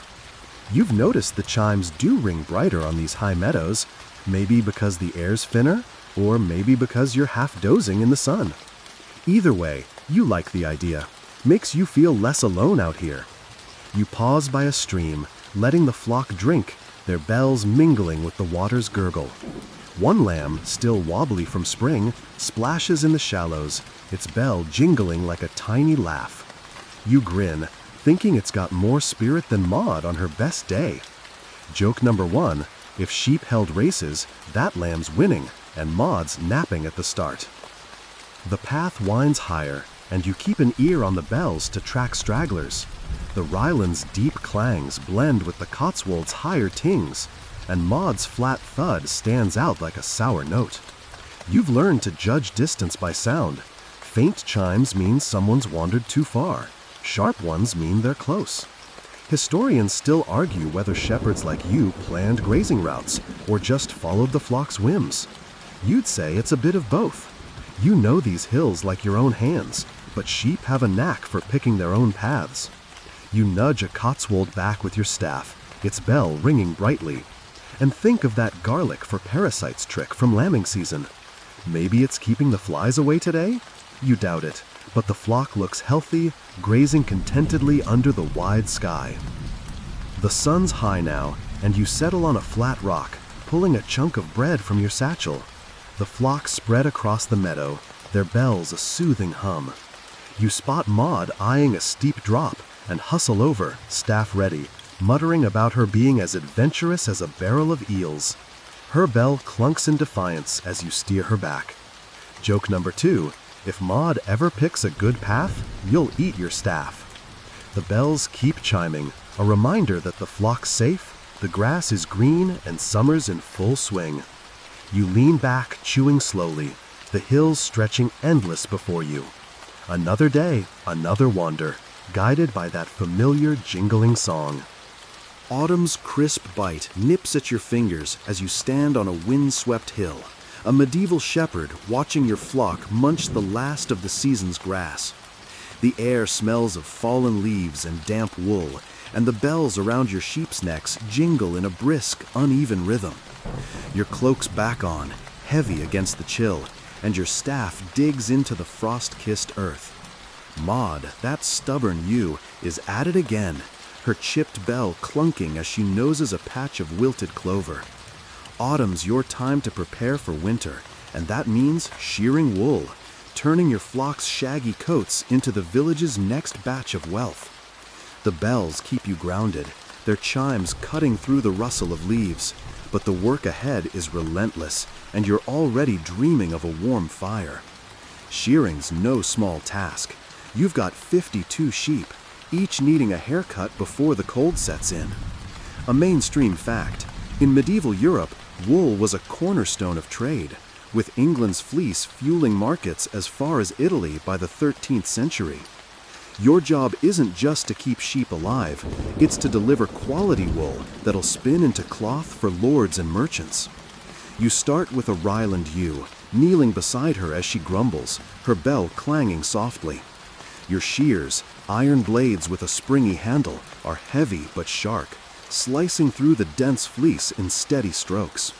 You've noticed the chimes do ring brighter on these high meadows, maybe because the air's thinner, or maybe because you're half dozing in the sun. Either way, you like the idea. Makes you feel less alone out here. You pause by a stream, letting the flock drink, their bells mingling with the water's gurgle. One lamb, still wobbly from spring, splashes in the shallows, its bell jingling like a tiny laugh. You grin, thinking it's got more spirit than Maud on her best day. Joke number one, if sheep held races, that lamb's winning, and Maud's napping at the start. The path winds higher, and you keep an ear on the bells to track stragglers. The Ryland's deep clangs blend with the Cotswold's higher tings, and Maud's flat thud stands out like a sour note. You've learned to judge distance by sound. Faint chimes mean someone's wandered too far. Sharp ones mean they're close. Historians still argue whether shepherds like you planned grazing routes or just followed the flock's whims. You'd say it's a bit of both. You know these hills like your own hands, but sheep have a knack for picking their own paths. You nudge a Cotswold back with your staff, its bell ringing brightly. And think of that garlic for parasites trick from lambing season. Maybe it's keeping the flies away today? You doubt it, but the flock looks healthy, grazing contentedly under the wide sky. The sun's high now, and you settle on a flat rock, pulling a chunk of bread from your satchel. The flock spread across the meadow, their bells a soothing hum. You spot Maud eyeing a steep drop and hustle over, staff ready, muttering about her being as adventurous as a barrel of eels. Her bell clunks in defiance as you steer her back. Joke number two, if Maud ever picks a good path, you'll eat your staff. The bells keep chiming, a reminder that the flock's safe, the grass is green, and summer's in full swing. You lean back, chewing slowly, the hills stretching endless before you. Another day, another wander, guided by that familiar jingling song. Autumn's crisp bite nips at your fingers as you stand on a wind-swept hill, a medieval shepherd watching your flock munch the last of the season's grass. The air smells of fallen leaves and damp wool, and the bells around your sheep's necks jingle in a brisk, uneven rhythm. Your cloak's back on, heavy against the chill, and your staff digs into the frost-kissed earth. Maud, that stubborn you, is at it again, her chipped bell clunking as she noses a patch of wilted clover. Autumn's your time to prepare for winter, and that means shearing wool, turning your flock's shaggy coats into the village's next batch of wealth. The bells keep you grounded, their chimes cutting through the rustle of leaves, but the work ahead is relentless, and you're already dreaming of a warm fire. Shearing's no small task. You've got 52 sheep, each needing a haircut before the cold sets in. A mainstream fact, in medieval Europe, wool was a cornerstone of trade, with England's fleece fueling markets as far as Italy by the 13th century. Your job isn't just to keep sheep alive, it's to deliver quality wool that'll spin into cloth for lords and merchants. You start with a Ryland ewe, kneeling beside her as she grumbles, her bell clanging softly. Your shears, iron blades with a springy handle, are heavy but sharp, slicing through the dense fleece in steady strokes.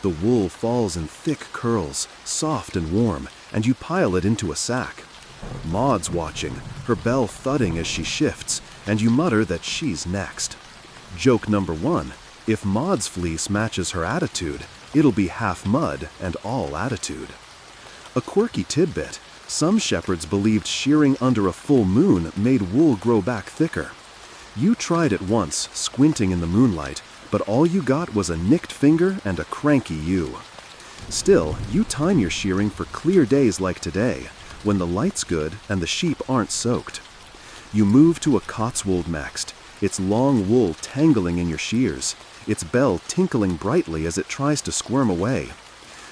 The wool falls in thick curls, soft and warm, and you pile it into a sack. Maud's watching, her bell thudding as she shifts, and you mutter that she's next. Joke number one, if Maud's fleece matches her attitude, it'll be half mud and all attitude. A quirky tidbit, Some shepherds believed shearing under a full moon made wool grow back thicker. You tried it once, squinting in the moonlight, but all you got was a nicked finger and a cranky ewe. Still, you time your shearing for clear days like today, when the light's good and the sheep aren't soaked. You move to a Cotswold next, its long wool tangling in your shears, its bell tinkling brightly as it tries to squirm away.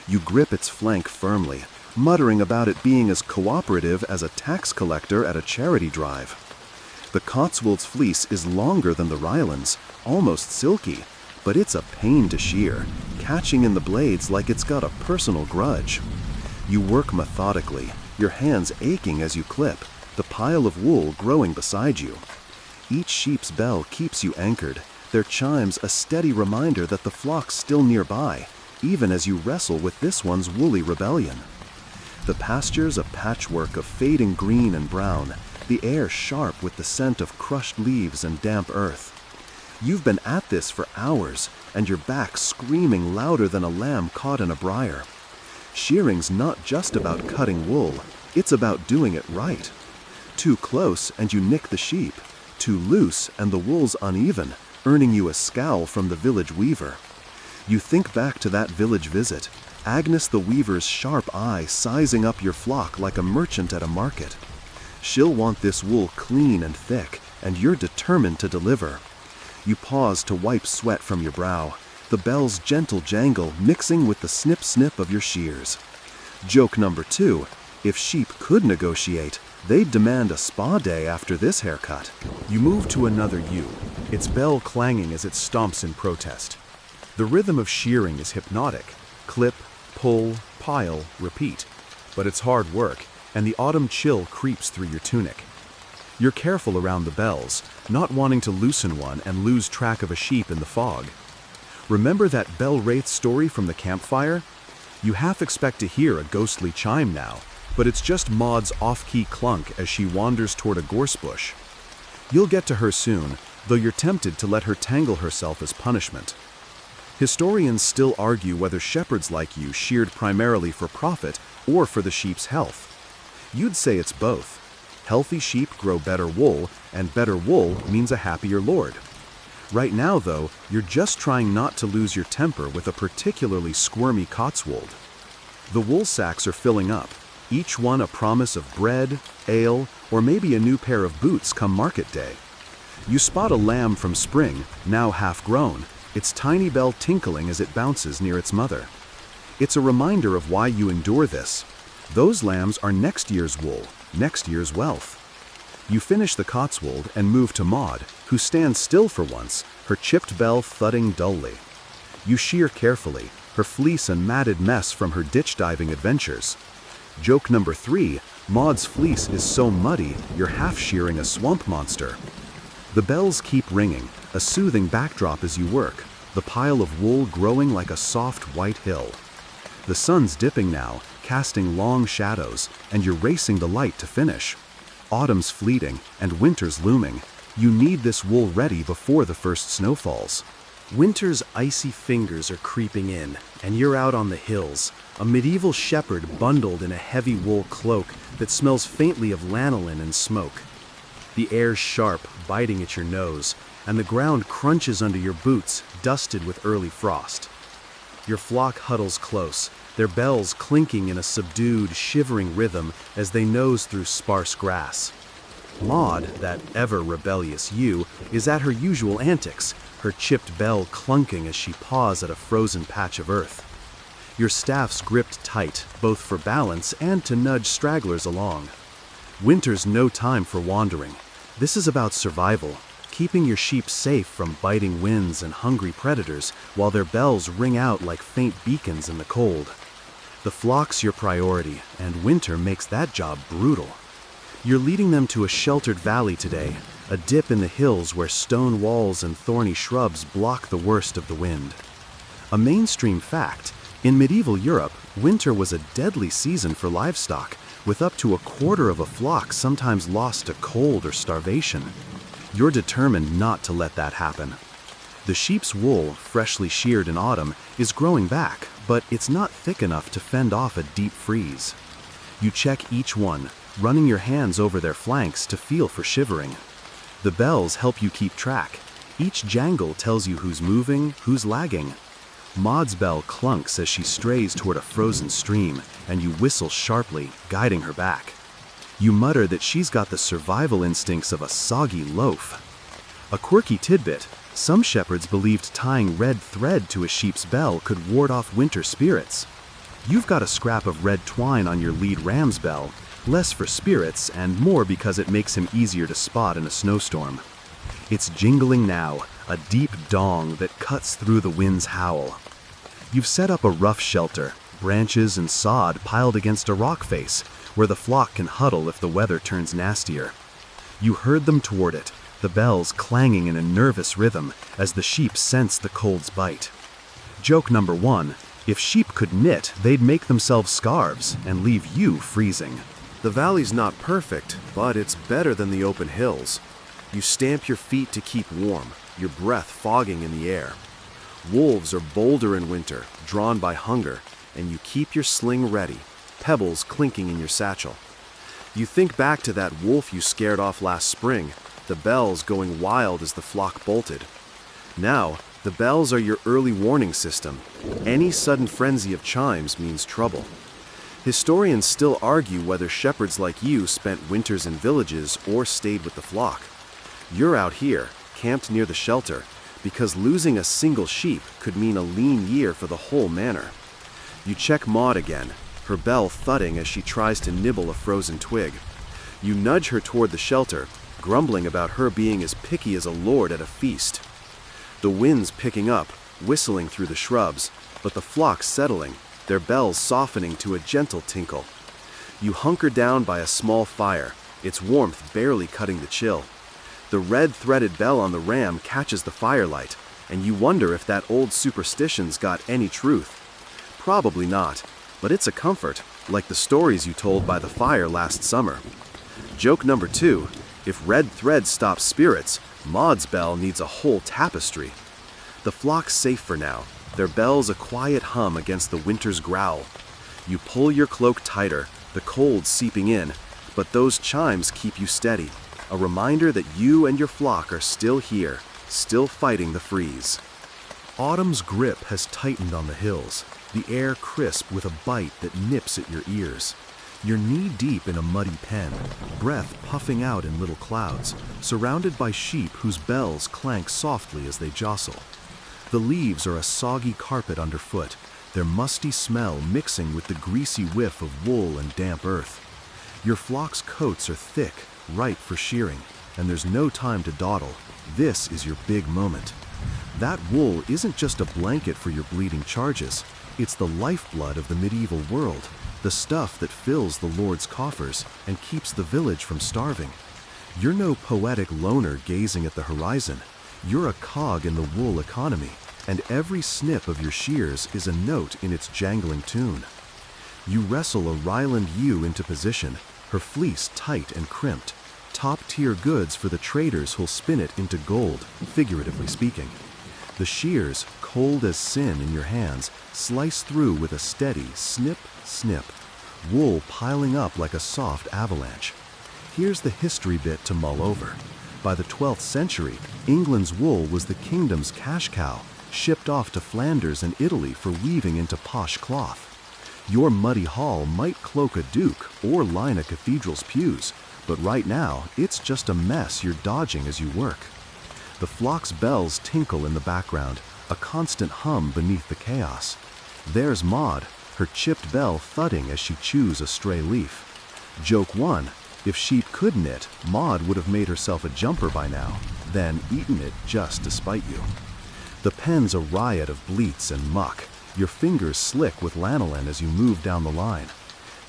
You grip its flank firmly, muttering about it being as cooperative as a tax collector at a charity drive. The Cotswold's fleece is longer than the Rylands, almost silky, but it's a pain to shear, catching in the blades like it's got a personal grudge. You work methodically, your hands aching as you clip, the pile of wool growing beside you. Each sheep's bell keeps you anchored, their chimes a steady reminder that the flock's still nearby, even as you wrestle with this one's woolly rebellion. The pasture's a patchwork of fading green and brown, the air sharp with the scent of crushed leaves and damp earth. You've been at this for hours, and your back screaming louder than a lamb caught in a briar. Shearing's not just about cutting wool, it's about doing it right. Too close and you nick the sheep, too loose and the wool's uneven, earning you a scowl from the village weaver. You think back to that village visit, Agnes the weaver's sharp eye sizing up your flock like a merchant at a market. She'll want this wool clean and thick, and you're determined to deliver. You pause to wipe sweat from your brow, the bell's gentle jangle mixing with the snip-snip of your shears. Joke number 2, if sheep could negotiate, they'd demand a spa day after this haircut.
You move to another ewe, its bell clanging as it stomps in protest. The rhythm of shearing is hypnotic. Clip, pull, pile, repeat. But it's hard work, and the autumn chill creeps through your tunic. You're careful around the bells, not wanting to loosen one and lose track of a sheep in the fog. Remember that bell wraith story from the campfire? You half expect to hear a ghostly chime now, but it's just Maud's off-key clunk as she wanders toward a gorse bush. You'll get to her soon, though you're tempted to let her tangle herself as punishment. Historians still argue whether shepherds like you sheared primarily for profit or for the sheep's health. You'd say it's both. Healthy sheep grow better wool, and better wool means a happier lord. Right now, though, you're just trying not to lose your temper with a particularly squirmy Cotswold. The wool sacks are filling up, each one a promise of bread, ale, or maybe a new pair of boots come market day. You spot a lamb from spring, now half grown, its tiny bell tinkling as it bounces near its mother. It's a reminder of why you endure this. Those lambs are next year's wool, next year's wealth. You finish the Cotswold and move to Maud, who stands still for once, her chipped bell thudding dully. You shear carefully, her fleece a matted mess from her ditch-diving adventures. Joke number 3, Maud's fleece is so muddy you're half shearing a swamp monster. The bells keep ringing, a soothing backdrop as you work, the pile of wool growing like a soft white hill. The sun's dipping now, casting long shadows, and you're racing the light to finish. Autumn's fleeting, and winter's looming. You need this wool ready before the first snowfalls. Winter's icy fingers are creeping in, and you're out on the hills, a medieval shepherd bundled in a heavy wool cloak that smells faintly of lanolin and smoke. The air's sharp, biting at your nose, and the ground crunches under your boots, dusted with early frost. Your flock huddles close, their bells clinking in a subdued, shivering rhythm as they nose through sparse grass. Maud, that ever-rebellious ewe, is at her usual antics, her chipped bell clunking as she paws at a frozen patch of earth. Your staff's gripped tight, both for balance and to nudge stragglers along. Winter's no time for wandering. This is about survival, keeping your sheep safe from biting winds and hungry predators while their bells ring out like faint beacons in the cold. The flock's your priority, and winter makes that job brutal. You're leading them to a sheltered valley today, a dip in the hills where stone walls and thorny shrubs block the worst of the wind. A mainstream fact, in medieval Europe, winter was a deadly season for livestock, with up to a quarter of a flock sometimes lost to cold or starvation. You're determined not to let that happen. The sheep's wool, freshly sheared in autumn, is growing back, but it's not thick enough to fend off a deep freeze.
You check each one, running your hands over their flanks to feel for shivering. The bells help you keep track. Each jangle tells you who's moving, who's lagging. Maud's bell clunks as she strays toward a frozen stream, and you whistle sharply, guiding her back. You mutter that she's got the survival instincts of a soggy loaf. A quirky tidbit: some shepherds believed tying red thread to a sheep's bell could ward off winter spirits. You've got a scrap of red twine on your lead ram's bell, less for spirits and more because it makes him easier to spot in a snowstorm. It's jingling now, a deep dong that cuts through the wind's howl. You've set up a rough shelter, branches and sod piled against a rock face, where the flock can huddle if the weather turns nastier. You herd them toward it, the bells clanging in a nervous rhythm as the sheep sense the cold's bite. Joke number 1: if sheep could knit, they'd make themselves scarves and leave you freezing.
The valley's not perfect, but it's better than the open hills. You stamp your feet to keep warm, your breath fogging in the air. Wolves are bolder in winter, drawn by hunger, and you keep your sling ready, pebbles clinking in your satchel. You think back to that wolf you scared off last spring, the bells going wild as the flock bolted. Now, the bells are your early warning system. Any sudden frenzy of chimes means trouble. Historians still argue whether shepherds like you spent winters in villages or stayed with the flock. You're out here, camped near the shelter, because losing a single sheep could mean a lean year for the whole manor. You check Maud again, her bell thudding as she tries to nibble a frozen twig. You nudge her toward the shelter, grumbling about her being as picky as a lord at a feast. The wind's picking up, whistling through the shrubs, but the flock's settling, their bells softening to a gentle tinkle. You hunker down by a small fire, its warmth barely cutting the chill. The red-threaded bell on the ram catches the firelight, and you wonder if that old superstition's got any truth. Probably not, but it's a comfort, like the stories you told by the fire last summer. Joke number 2: if red thread stops spirits, Maud's bell needs a whole tapestry. The flock's safe for now, their bells a quiet hum against the winter's growl. You pull your cloak tighter, the cold seeping in, but those chimes keep you steady, a reminder that you and your flock are still here, still fighting the freeze. Autumn's grip has tightened on the hills, the air crisp with a bite that nips at your ears. You're knee-deep in a muddy pen, breath puffing out in little clouds, surrounded by sheep whose bells clank softly as they jostle. The leaves are a soggy carpet underfoot, their musty smell mixing with the greasy whiff of wool and damp earth. Your flock's coats are thick, ripe for shearing, and there's no time to dawdle. This is your big moment. That wool isn't just a blanket for your bleeding charges, it's the lifeblood of the medieval world, the stuff that fills the Lord's coffers and keeps the village from starving. You're no poetic loner gazing at the horizon. You're a cog in the wool economy, and every snip of your shears is a note in its jangling tune. You wrestle a Ryland ewe into position, her fleece tight and crimped, top-tier goods for the traders who'll spin it into gold, figuratively speaking. The shears, cold as sin in your hands, slice through with a steady snip, snip, wool piling up like a soft avalanche. Here's the history bit to mull over. By the 12th century, England's wool was the kingdom's cash cow, shipped off to Flanders and Italy for weaving into posh cloth. Your muddy hall might cloak a duke or line a cathedral's pews, but right now, it's just a mess you're dodging as you work. The flock's bells tinkle in the background, a constant hum beneath the chaos. There's Maud, her chipped bell thudding as she chews a stray leaf. Joke 1: if sheep could knit, Maud would have made herself a jumper by now, then eaten it just to spite you. The pen's a riot of bleats and muck, your fingers slick with lanolin as you move down the line.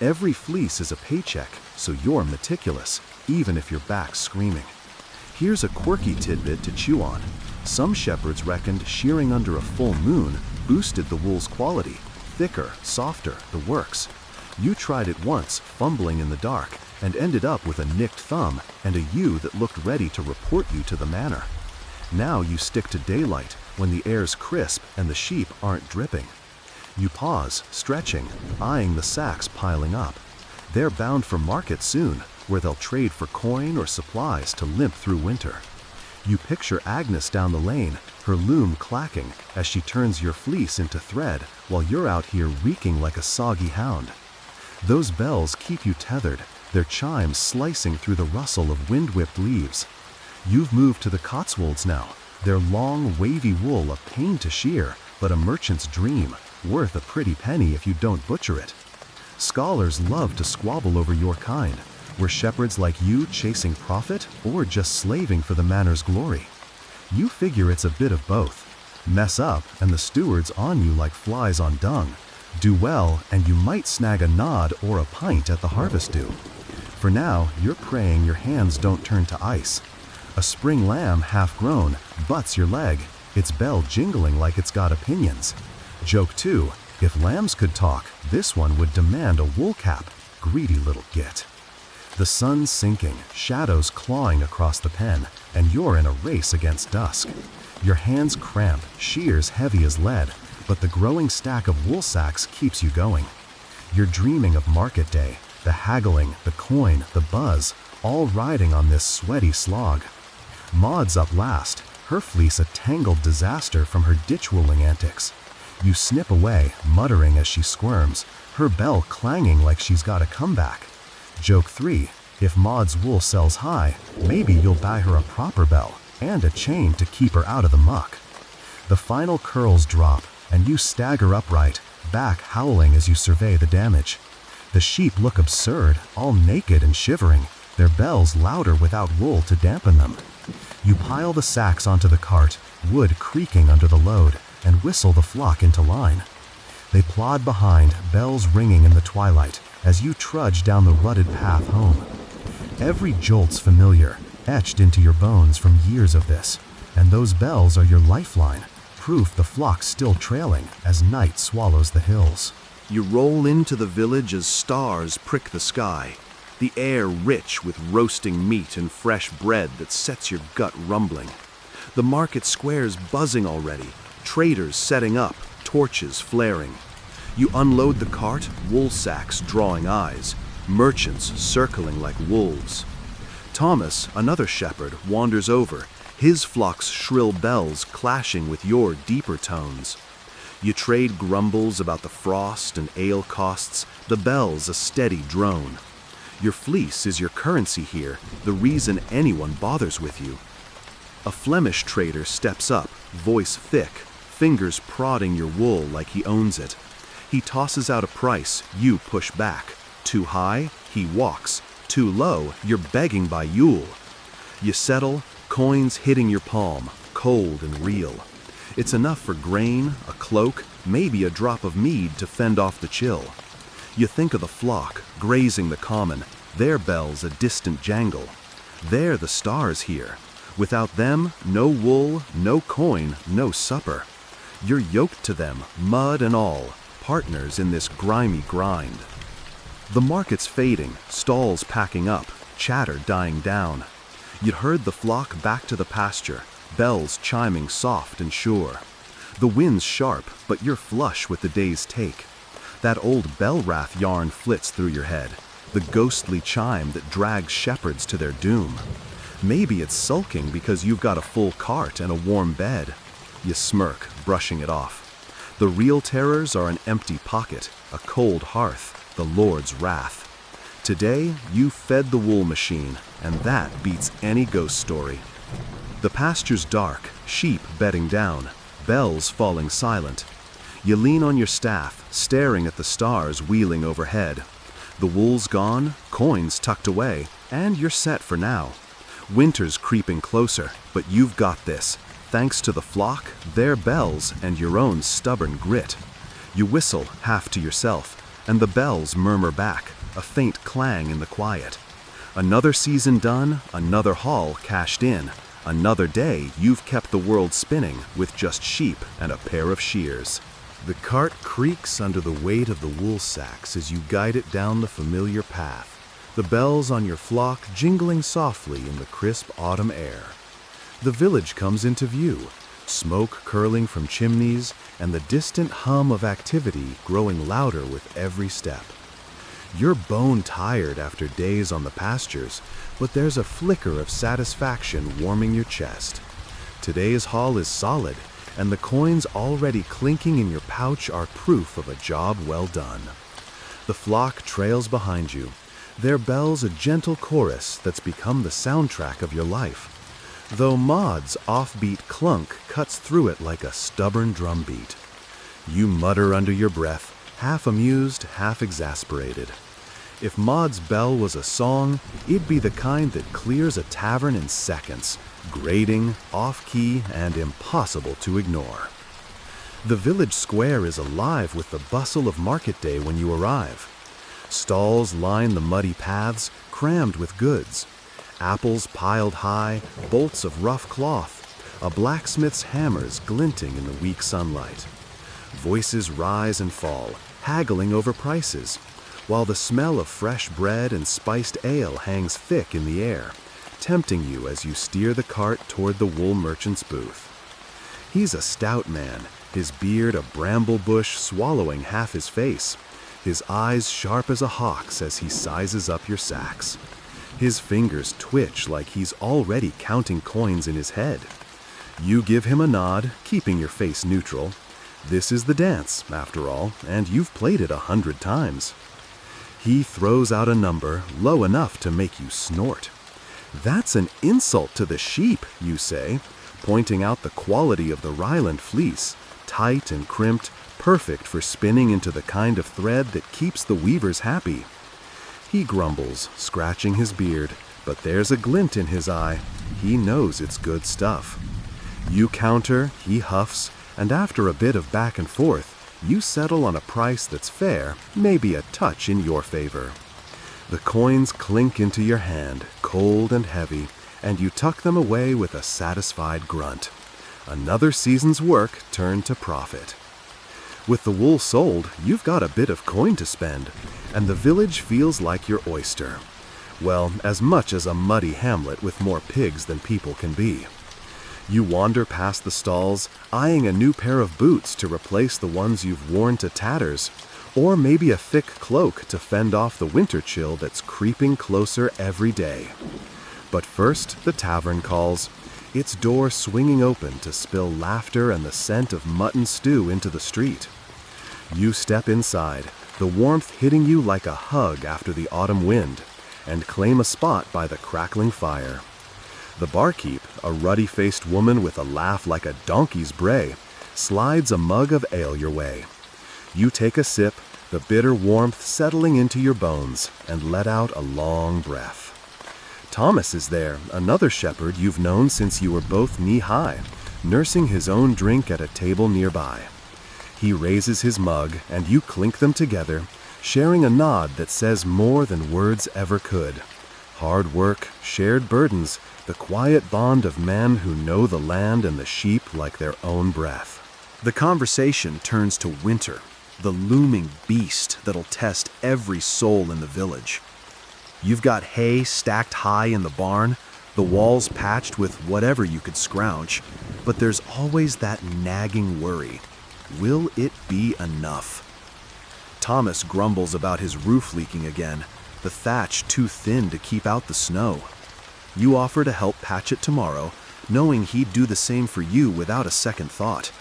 Every fleece is a paycheck, so you're meticulous, even if your back's screaming. Here's a quirky tidbit to chew on. Some shepherds reckoned shearing under a full moon boosted the wool's quality. Thicker, softer, the works. You tried it once, fumbling in the dark, and ended up with a nicked thumb and a ewe that looked ready to report you to the manor. Now you stick to daylight, when the air's crisp and the sheep aren't dripping. You pause, stretching, eyeing the sacks piling up.
They're bound for market soon, where they'll trade for coin or supplies to limp through winter. You picture Agnes down the lane, her loom clacking as she turns your fleece into thread while you're out here reeking like a soggy hound. Those bells keep you tethered, their chimes slicing through the rustle of wind-whipped leaves. You've moved to the Cotswolds now, their long, wavy wool a pain to shear, but a merchant's dream, worth a pretty penny if you don't butcher it. Scholars love to squabble over your kind. Were shepherds like you chasing profit or just slaving for the manor's glory? You figure it's a bit of both. Mess up and the steward's on you like flies on dung. Do well and you might snag a nod or a pint at the harvest due. For now, you're praying your hands don't turn to ice. A spring lamb half grown butts your leg, its bell jingling like it's got opinions. Joke 2, if lambs could talk, this one would demand a wool cap. Greedy little git. The sun's sinking, shadows clawing across the pen, and you're in a race against dusk. Your hands cramp, shears heavy as lead, but the growing stack of wool sacks keeps you going. You're dreaming of market day, the haggling, the coin, the buzz, all riding on this sweaty slog. Maud's up last, her fleece a tangled disaster from her ditch-wooling antics. You snip away, muttering as she squirms, her bell clanging like she's got a comeback. Joke 3, if Maud's wool sells high, maybe you'll buy her a proper bell and a chain to keep her out of the muck. The final curls drop, and you stagger upright, back howling as you survey the damage. The sheep look absurd, all naked and shivering, their bells louder without wool to dampen them. You pile the sacks onto the cart, wood creaking under the load, and whistle the flock into line. They plod behind, bells ringing in the twilight, as you trudge down the rutted path home. Every jolt's familiar, etched into your bones from years of this, and those bells are your lifeline, proof the flock's still trailing as night swallows the hills. You roll into the village as stars prick the sky, the air rich with roasting meat and fresh bread that sets your gut rumbling. The market square's buzzing already, traders setting up, torches flaring. You unload the cart, wool sacks drawing eyes, merchants circling like wolves. Thomas, another shepherd, wanders over, his flock's shrill bells clashing with your deeper tones. You trade grumbles about the frost and ale costs, the bells a steady drone. Your fleece is your currency here, the reason anyone bothers with you. A Flemish trader steps up, voice thick, fingers prodding your wool like he owns it. He tosses out a price, you push back. Too high, he walks. Too low, you're begging by Yule. You settle, coins hitting your palm, cold and real. It's enough for grain, a cloak, maybe a drop of mead to fend off the chill. You think of the flock, grazing the common, their bells a distant jangle. They're the stars here. Without them, no wool, no coin, no supper. You're yoked to them, mud and all, partners in this grimy grind. The market's fading, stalls packing up, chatter dying down. You'd herd the flock back to the pasture, bells chiming soft and sure. The wind's sharp, but you're flush with the day's take. That old bell wrath yarn flits through your head, the ghostly chime that drags shepherds to their doom. Maybe it's sulking because you've got a full cart and a warm bed. You smirk, brushing it off. The real terrors are an empty pocket, a cold hearth, the Lord's wrath. Today, you fed the wool machine, and that beats any ghost story. The pasture's dark, sheep bedding down, bells falling silent. You lean on your staff, staring at the stars wheeling overhead. The wool's gone, coins tucked away, and you're set for now. Winter's creeping closer, but you've got this, thanks to the flock, their bells, and your own stubborn grit. You whistle, half to yourself, and the bells murmur back, a faint clang in the quiet. Another season done, another haul cashed in, another day you've kept the world spinning with just sheep and a pair of shears. The cart creaks under the weight of the wool sacks as you guide it down the familiar path, the bells on your flock jingling softly in the crisp autumn air. The village comes into view, smoke curling from chimneys and the distant hum of activity growing louder with every step. You're bone tired after days on the pastures, but there's a flicker of satisfaction warming your chest. Today's haul is solid, and the coins already clinking in your pouch are proof of a job well done. The flock trails behind you, their bells a gentle chorus that's become the soundtrack of your life, though Maud's offbeat clunk cuts through it like a stubborn drumbeat. You mutter under your breath, half amused, half exasperated. If Maud's bell was a song, it'd be the kind that clears a tavern in seconds, grating, off-key, and impossible to ignore. The village square is alive with the bustle of market day when you arrive. Stalls line the muddy paths, crammed with goods. Apples piled high, bolts of rough cloth, a blacksmith's hammers glinting in the weak sunlight. Voices rise and fall, haggling over prices, while the smell of fresh bread and spiced ale hangs thick in the air, tempting you as you steer the cart toward the wool merchant's booth. He's a stout man, his beard a bramble bush swallowing half his face, his eyes sharp as a hawk's as he sizes up your sacks. His fingers twitch like he's already counting coins in his head. You give him a nod, keeping your face neutral. This is the dance, after all, and you've played it 100 times. He throws out a number low enough to make you snort. That's an insult to the sheep, you say, pointing out the quality of the Ryland fleece, tight and crimped, perfect for spinning into the kind of thread that keeps the weavers happy. He grumbles, scratching his beard, but there's a glint in his eye. He knows it's good stuff. You counter, he huffs, and after a bit of back and forth, you settle on a price that's fair, maybe a touch in your favor. The coins clink into your hand, cold and heavy, and you tuck them away with a satisfied grunt. Another season's work turned to profit. With the wool sold, you've got a bit of coin to spend, and the village feels like your oyster. Well, as much as a muddy hamlet with more pigs than people can be. You wander past the stalls, eyeing a new pair of boots to replace the ones you've worn to tatters, or maybe a thick cloak to fend off the winter chill that's creeping closer every day. But first, the tavern calls, its door swinging open to spill laughter and the scent of mutton stew into the street. You step inside, the warmth hitting you like a hug after the autumn wind, and claim a spot by the crackling fire. The barkeep, a ruddy-faced woman with a laugh like a donkey's bray, slides a mug of ale your way. You take a sip, the bitter warmth settling into your bones, and let out a long breath. Thomas is there, another shepherd you've known since you were both knee-high, nursing his own drink at a table nearby. He raises his mug, and you clink them together, sharing a nod that says more than words ever could. Hard work, shared burdens, the quiet bond of men who know the land and the sheep like their own breath. The conversation turns to winter, the looming beast that'll test every soul in the village. You've got hay stacked high in the barn, the walls patched with whatever you could scrounge, but there's always that nagging worry. Will it be enough? Thomas grumbles about his roof leaking again, the thatch too thin to keep out the snow. You offer to help patch it tomorrow, knowing he'd do the same for you without a second thought.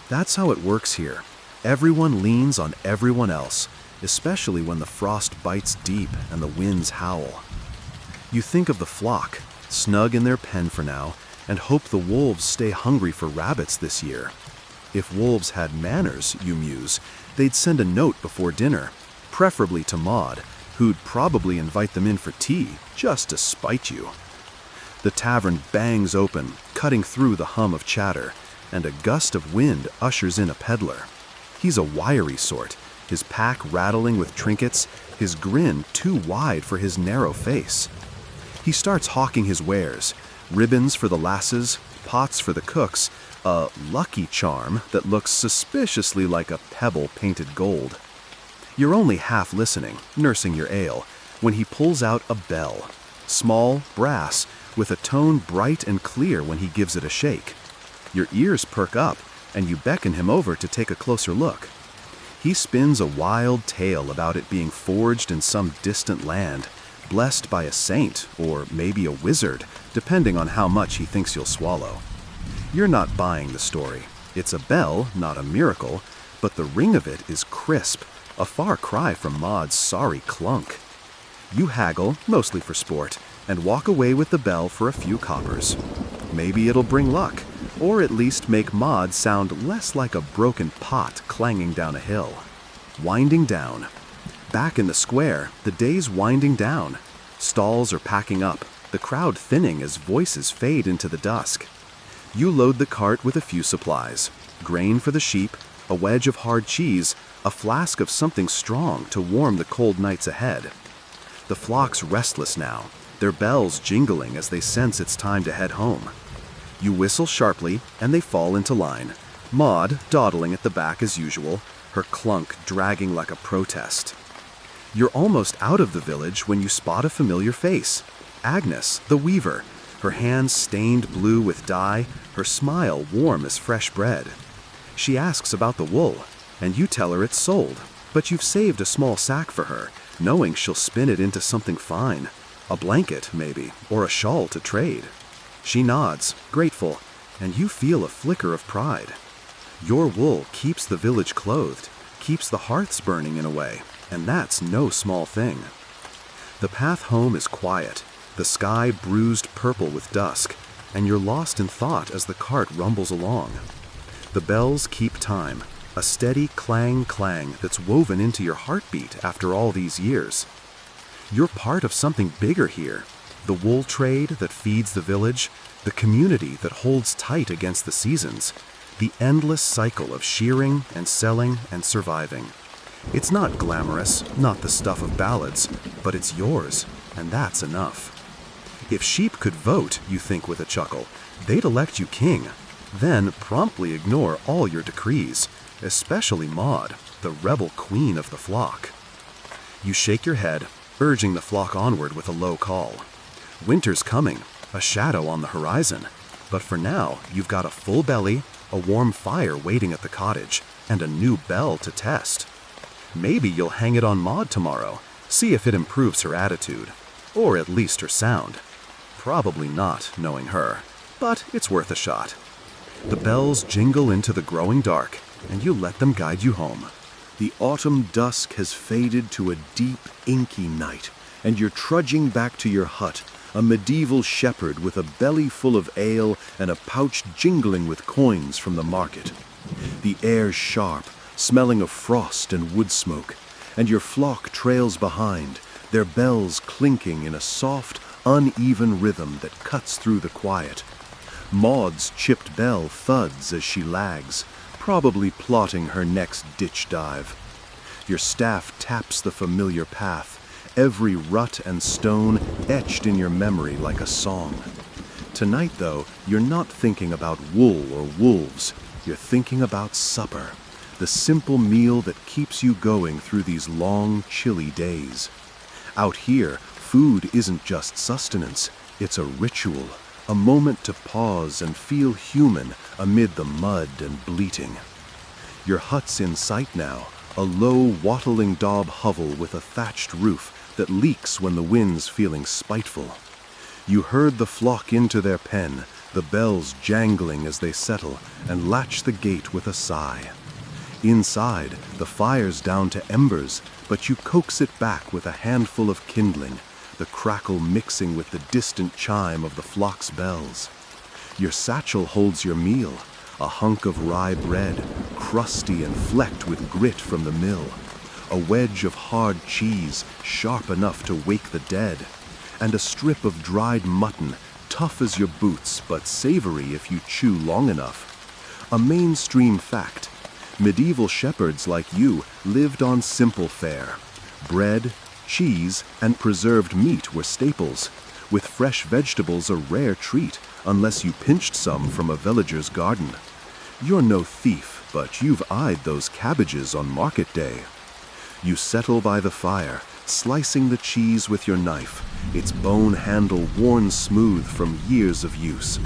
That's how it works here. Everyone leans on everyone else, especially when the frost bites deep and the winds howl. You think of the flock, snug in their pen for now, and hope the wolves stay hungry for rabbits this year. If wolves had manners, you muse, they'd send a note before dinner, preferably to Maud, who'd probably invite them in for tea, just to spite you. The tavern bangs open, cutting through the hum of chatter, and a gust of wind ushers in a peddler. He's a wiry sort, his pack rattling with trinkets, his grin too wide for his narrow face. He starts hawking his wares, ribbons for the lasses, pots for the cooks, a lucky charm that looks suspiciously like a pebble painted gold. You're only half listening, nursing your ale, when he pulls out a bell, small, brass, with a tone bright and clear when he gives it a shake. Your ears perk up, and you beckon him over to take a closer look. He spins a wild tale about it being forged in some distant land, blessed by a saint or maybe a wizard, depending on how much he thinks you'll swallow. You're not buying the story. It's a bell, not a miracle, but the ring of it is crisp, a far cry from Maud's sorry clunk. You haggle, mostly for sport, and walk away with the bell for a few coppers. Maybe it'll bring luck, or at least make Maud sound less like a broken pot clanging down a hill. Winding down. Back in the square, the day's winding down. Stalls are packing up, the crowd thinning as voices fade into the dusk. You load the cart with a few supplies: grain for the sheep, a wedge of hard cheese, a flask of something strong to warm the cold nights ahead. The flock's restless now, their bells jingling as they sense it's time to head home. You whistle sharply, and they fall into line, Maud dawdling at the back as usual, her clunk dragging like a protest. You're almost out of the village when you spot a familiar face. Agnes, the weaver, her hands stained blue with dye, her smile warm as fresh bread. She asks about the wool, and you tell her it's sold, but you've saved a small sack for her, knowing she'll spin it into something fine. A blanket, maybe, or a shawl to trade. She nods, grateful, and you feel a flicker of pride. Your wool keeps the village clothed, keeps the hearths burning in a way, and that's no small thing. The path home is quiet, the sky bruised purple with dusk, and you're lost in thought as the cart rumbles along. The bells keep time, a steady clang-clang that's woven into your heartbeat after all these years. You're part of something bigger here, the wool trade that feeds the village, the community that holds tight against the seasons, the endless cycle of shearing and selling and surviving. It's not glamorous, not the stuff of ballads, but it's yours, and that's enough. If sheep could vote, you think with a chuckle, they'd elect you king, then promptly ignore all your decrees, especially Maud, the rebel queen of the flock. You shake your head, urging the flock onward with a low call. Winter's coming, a shadow on the horizon, but for now you've got a full belly, a warm fire waiting at the cottage, and a new bell to test. Maybe you'll hang it on Maud tomorrow, see if it improves her attitude, or at least her sound. Probably not, knowing her, but it's worth a shot. The bells jingle into the growing dark, and you let them guide you home. The autumn dusk has faded to a deep, inky night, and you're trudging back to your hut, a medieval shepherd with a belly full of ale and a pouch jingling with coins from the market. The air's sharp, smelling of frost and wood smoke, and your flock trails behind, their bells clinking in a soft, uneven rhythm that cuts through the quiet. Maud's chipped bell thuds as she lags, probably plotting her next ditch dive. Your staff taps the familiar path, every rut and stone etched in your memory like a song. Tonight, though, you're not thinking about wool or wolves. You're thinking about supper, the simple meal that keeps you going through these long, chilly days. Out here, food isn't just sustenance, it's a ritual, a moment to pause and feel human amid the mud and bleating. Your hut's in sight now, a low, wattling daub hovel with a thatched roof that leaks when the wind's feeling spiteful. You herd the flock into their pen, the bells jangling as they settle, and latch the gate with a sigh. Inside, the fire's down to embers, but you coax it back with a handful of kindling, the crackle mixing with the distant chime of the flock's bells. Your satchel holds your meal, a hunk of rye bread, crusty and flecked with grit from the mill, a wedge of hard cheese, sharp enough to wake the dead, and a strip of dried mutton, tough as your boots but savory if you chew long enough. A mainstream fact: medieval shepherds like you lived on simple fare. Bread, cheese, and preserved meat were staples, with fresh vegetables a rare treat unless you pinched some from a villager's garden. You're no thief, but you've eyed those cabbages on market day. You settle by the fire, slicing the cheese with your knife, its bone handle worn smooth from years of use.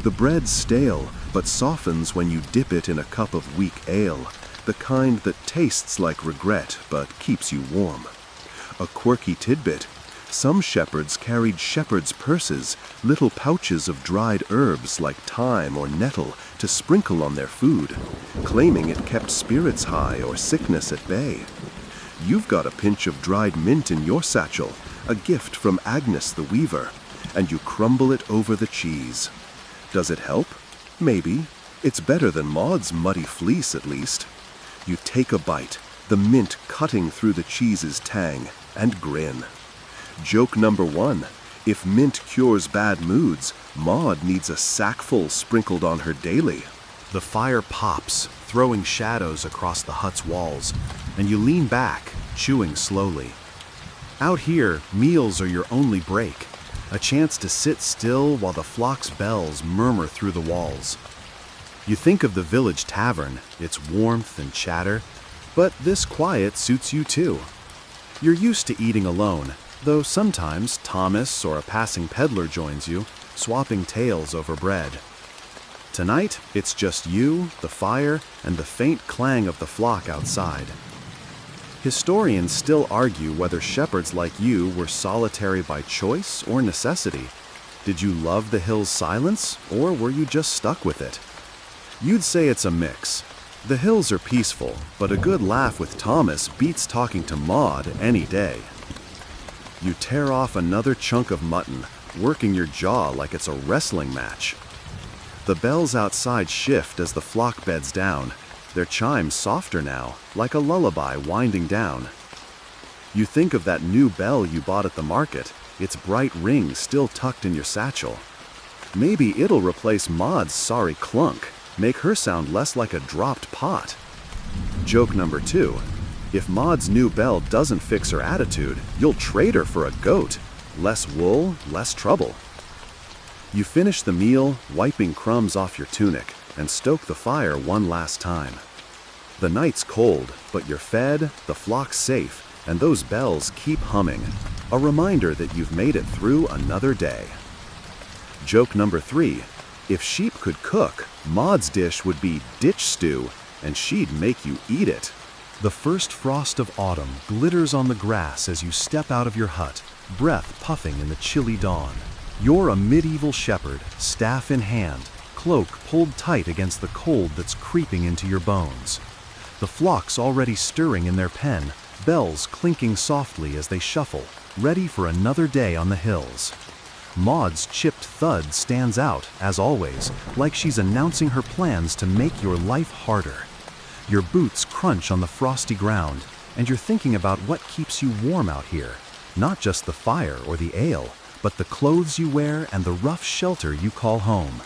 The bread's stale, but softens when you dip it in a cup of weak ale,
the kind that tastes like regret but keeps you warm. A quirky tidbit: some shepherds carried shepherd's purses, little pouches of dried herbs like thyme or nettle to sprinkle on their food, claiming it kept spirits high or sickness at bay. You've got a pinch of dried mint in your satchel, a gift from Agnes the weaver, and you crumble it over the cheese. Does it help? Maybe. It's better than Maud's muddy fleece, at least. You take a bite, the mint cutting through the cheese's tang, and grin. Joke number 1. If mint cures bad moods, Maud needs a sackful sprinkled on her daily.
The fire pops, throwing shadows across the hut's walls, and you lean back, chewing slowly. Out here, meals are your only break, a chance to sit still while the flock's bells murmur through the walls. You think of the village tavern, its warmth and chatter, but this quiet suits you too. You're used to eating alone, though sometimes Thomas or a passing peddler joins you, swapping tales over bread. Tonight, it's just you, the fire, and the faint clang of the flock outside. Historians still argue whether shepherds like you were solitary by choice or necessity. Did you love the hill's silence, or were you just stuck with it? You'd say it's a mix. The hills are peaceful, but a good laugh with Thomas beats talking to Maud any day. You tear off another chunk of mutton, working your jaw like it's a wrestling match. The bells outside shift as the flock beds down, their chimes softer now, like a lullaby winding down. You think of that new bell you bought at the market, its bright ring still tucked in your satchel. Maybe it'll replace Maud's sorry clunk, make her sound less like a dropped pot. Joke number 2. If Maud's new bell doesn't fix her attitude, you'll trade her for a goat. Less wool, less trouble. You finish the meal, wiping crumbs off your tunic, and stoke the fire one last time. The night's cold, but you're fed, the flock's safe, and those bells keep humming, a reminder that you've made it through another day. Joke number 3. If sheep could cook, Maud's dish would be ditch stew, and she'd make you eat it. The first frost of autumn glitters on the grass as you step out of your hut, breath puffing in the chilly dawn. You're a medieval shepherd, staff in hand, cloak pulled tight against the cold that's creeping into your bones. The flock's already stirring in their pen, bells clinking softly as they shuffle, ready for another day on the hills. Maud's chipped thud stands out, as always, like she's announcing her plans to make your life harder. Your boots crunch on the frosty ground, and you're thinking about what keeps you warm out here. Not just the fire or the ale, but the clothes you wear and the rough shelter you call home.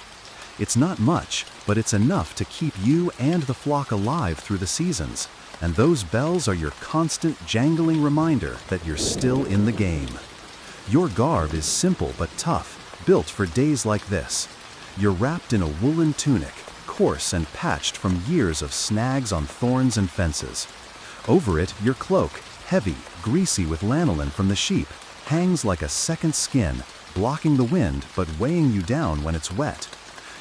It's not much, but it's enough to keep you and the flock alive through the seasons, and those bells are your constant jangling reminder that you're still in the game. Your garb is simple but tough, built for days like this. You're wrapped in a woolen tunic, coarse and patched from years of snags on thorns and fences. Over it, your cloak, heavy, greasy with lanolin from the sheep, hangs like a second skin, blocking the wind but weighing you down when it's wet.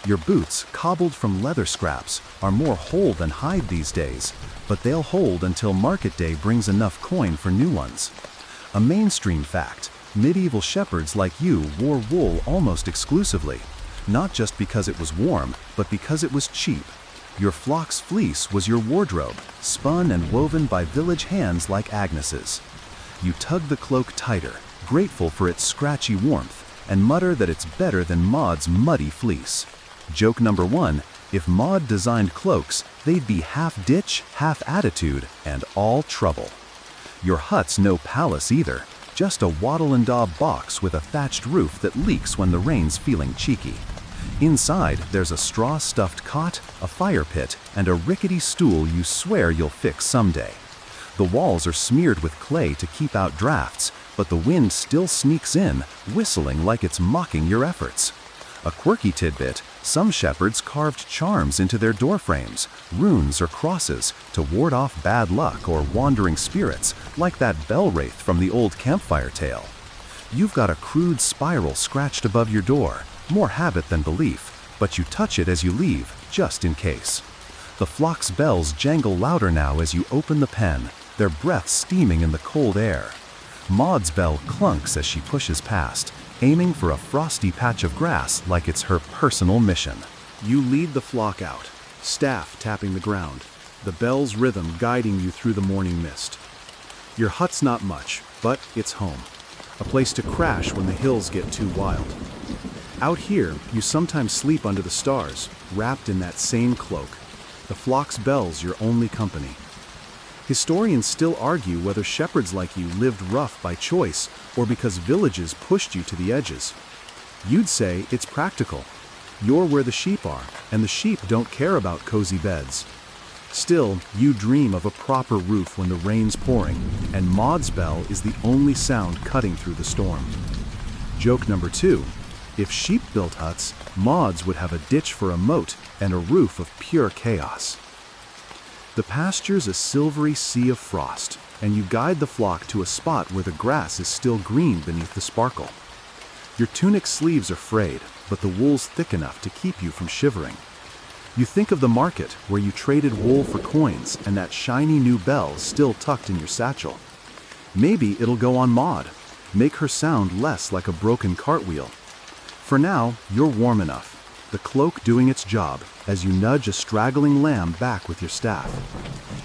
Your boots, cobbled from leather scraps, are more whole than hide these days, but they'll hold until market day brings enough coin for new ones. A mainstream fact: medieval shepherds like you wore wool almost exclusively, not just because it was warm, but because it was cheap. Your flock's fleece was your wardrobe, spun and woven by village hands like Agnes's. You tug the cloak tighter, grateful for its scratchy warmth, and mutter that it's better than Maud's muddy fleece. Joke number 1, if Maud designed cloaks, they'd be half ditch, half attitude, and all trouble. Your hut's no palace either, just a wattle and daub box with a thatched roof that leaks when the rain's feeling cheeky. Inside, there's a straw-stuffed cot, a fire pit, and a rickety stool you swear you'll fix someday. The walls are smeared with clay to keep out drafts, but the wind still sneaks in, whistling like it's mocking your efforts. A quirky tidbit: some shepherds carved charms into their doorframes, runes or crosses, to ward off bad luck or wandering spirits, like that bell wraith from the old campfire tale. You've got a crude spiral scratched above your door, more habit than belief, but you touch it as you leave, just in case. The flock's bells jangle louder now as you open the pen, their breath steaming in the cold air. Maud's bell clunks as she pushes past, aiming for a frosty patch of grass like it's her personal mission. You lead the flock out, staff tapping the ground, the bell's rhythm guiding you through the morning mist. Your hut's not much, but it's home, a place to crash when the hills get too wild. Out here, you sometimes sleep under the stars, wrapped in that same cloak. The flock's bells your only company. Historians still argue whether shepherds like you lived rough by choice or because villages pushed you to the edges. You'd say it's practical. You're where the sheep are, and the sheep don't care about cozy beds. Still, you dream of a proper roof when the rain's pouring, and Maud's bell is the only sound cutting through the storm. Joke number 2. If sheep built huts, Maud's would have a ditch for a moat and a roof of pure chaos. The pasture's a silvery sea of frost, and you guide the flock to a spot where the grass is still green beneath the sparkle. Your tunic sleeves are frayed, but the wool's thick enough to keep you from shivering. You think of the market where you traded wool for coins and that shiny new bell still tucked in your satchel. Maybe it'll go on Maud, make her sound less like a broken cartwheel. For now, you're warm enough, the cloak doing its job as you nudge a straggling lamb back with your staff.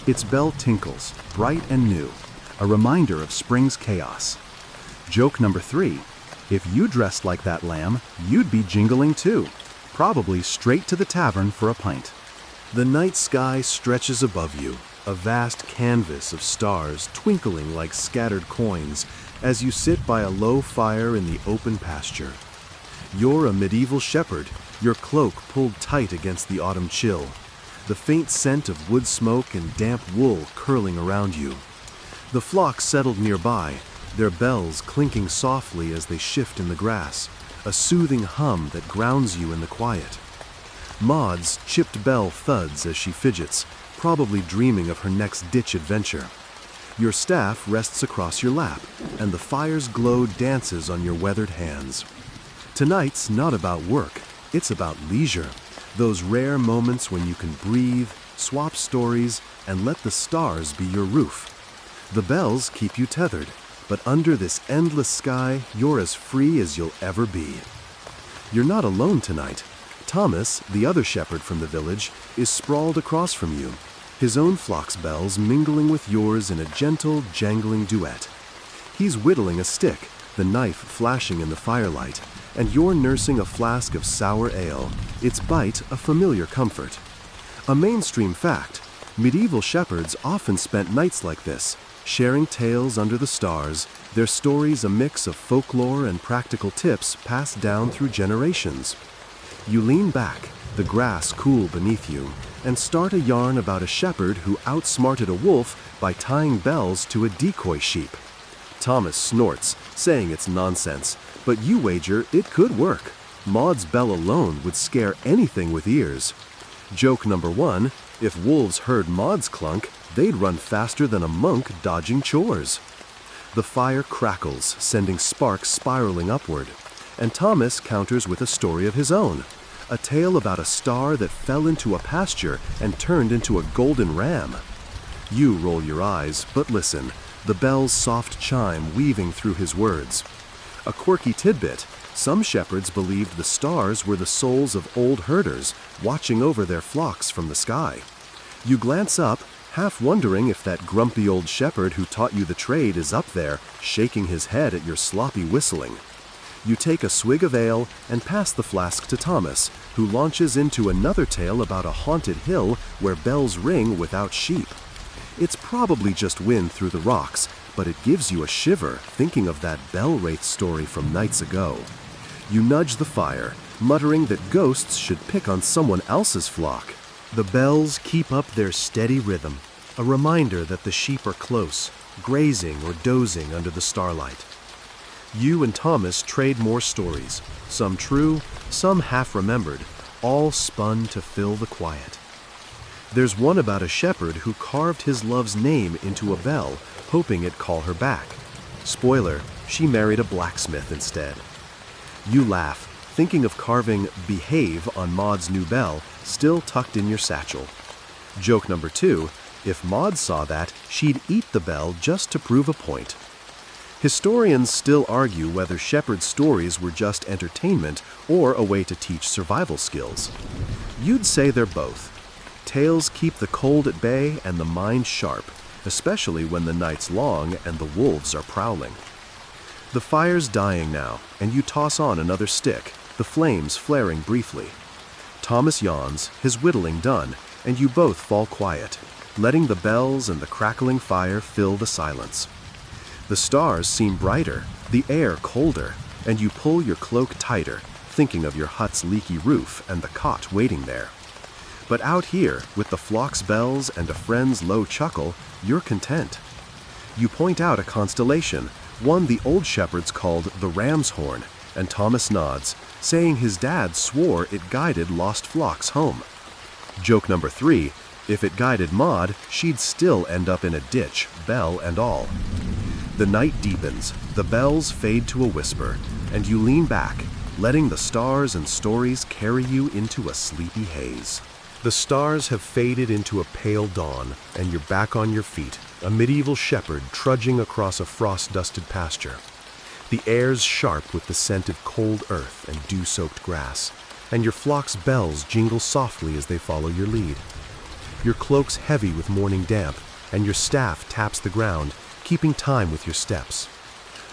Its bell tinkles, bright and new, a reminder of spring's chaos. Joke number 3. If you dressed like that lamb, you'd be jingling too, probably straight to the tavern for a pint. The night sky stretches above you, a vast canvas of stars twinkling like scattered coins as you sit by a low fire in the open pasture. You're a medieval shepherd, your cloak pulled tight against the autumn chill, the faint scent of wood smoke and damp wool curling around you. The flock settled nearby, their bells clinking softly as they shift in the grass, a soothing hum that grounds you in the quiet. Maud's chipped bell thuds as she fidgets, probably dreaming of her next ditch adventure. Your staff rests across your lap, and the fire's glow dances on your weathered hands. Tonight's not about work, it's about leisure, those rare moments when you can breathe, swap stories, and let the stars be your roof. The bells keep you tethered, but under this endless sky, you're as free as you'll ever be. You're not alone tonight. Thomas, the other shepherd from the village, is sprawled across from you, his own flock's bells mingling with yours in a gentle, jangling duet. He's whittling a stick, the knife flashing in the firelight, and you're nursing a flask of sour ale, its bite a familiar comfort. A mainstream fact, medieval shepherds often spent nights like this, sharing tales under the stars, their stories a mix of folklore and practical tips passed down through generations. You lean back, the grass cool beneath you, and start a yarn about a shepherd who outsmarted a wolf by tying bells to a decoy sheep. Thomas snorts, saying it's nonsense, but you wager it could work. Maud's bell alone would scare anything with ears. Joke number 1, if wolves heard Maud's clunk, they'd run faster than a monk dodging chores. The fire crackles, sending sparks spiraling upward, and Thomas counters with a story of his own, a tale about a star that fell into a pasture and turned into a golden ram. You roll your eyes, but listen, the bell's soft chime weaving through his words. A quirky tidbit, some shepherds believed the stars were the souls of old herders watching over their flocks from the sky. You glance up, half wondering if that grumpy old shepherd who taught you the trade is up there, shaking his head at your sloppy whistling. You take a swig of ale and pass the flask to Thomas, who launches into another tale about a haunted hill where bells ring without sheep. It's probably just wind through the rocks, but it gives you a shiver thinking of that bell wraith story from nights ago. You nudge the fire, muttering that ghosts should pick on someone else's flock. The bells keep up their steady rhythm, a reminder that the sheep are close, grazing or dozing under the starlight. You and Thomas trade more stories, some true, some half-remembered, all spun to fill the quiet. There's one about a shepherd who carved his love's name into a bell, hoping it'd call her back. Spoiler, she married a blacksmith instead. You laugh, thinking of carving "Behave" on Maud's new bell, still tucked in your satchel. Joke number 2, if Maud saw that, she'd eat the bell just to prove a point. Historians still argue whether shepherds' stories were just entertainment or a way to teach survival skills. You'd say they're both. Tales keep the cold at bay and the mind sharp, especially when the night's long and the wolves are prowling. The fire's dying now, and you toss on another stick, the flames flaring briefly. Thomas yawns, his whittling done, and you both fall quiet, letting the bells and the crackling fire fill the silence. The stars seem brighter, the air colder, and you pull your cloak tighter, thinking of your hut's leaky roof and the cot waiting there. But out here, with the flock's bells and a friend's low chuckle, you're content. You point out a constellation, one the old shepherds called the Ram's Horn, and Thomas nods, saying his dad swore it guided lost flocks home. Joke number 3, if it guided Maud, she'd still end up in a ditch, bell and all. The night deepens, the bells fade to a whisper, and you lean back, letting the stars and stories carry you into a sleepy haze. The stars have faded into a pale dawn, and you're back on your feet, a medieval shepherd trudging across a frost-dusted pasture. The air's sharp with the scent of cold earth and dew-soaked grass, and your flock's bells jingle softly as they follow your lead. Your cloak's heavy with morning damp, and your staff taps the ground, keeping time with your steps.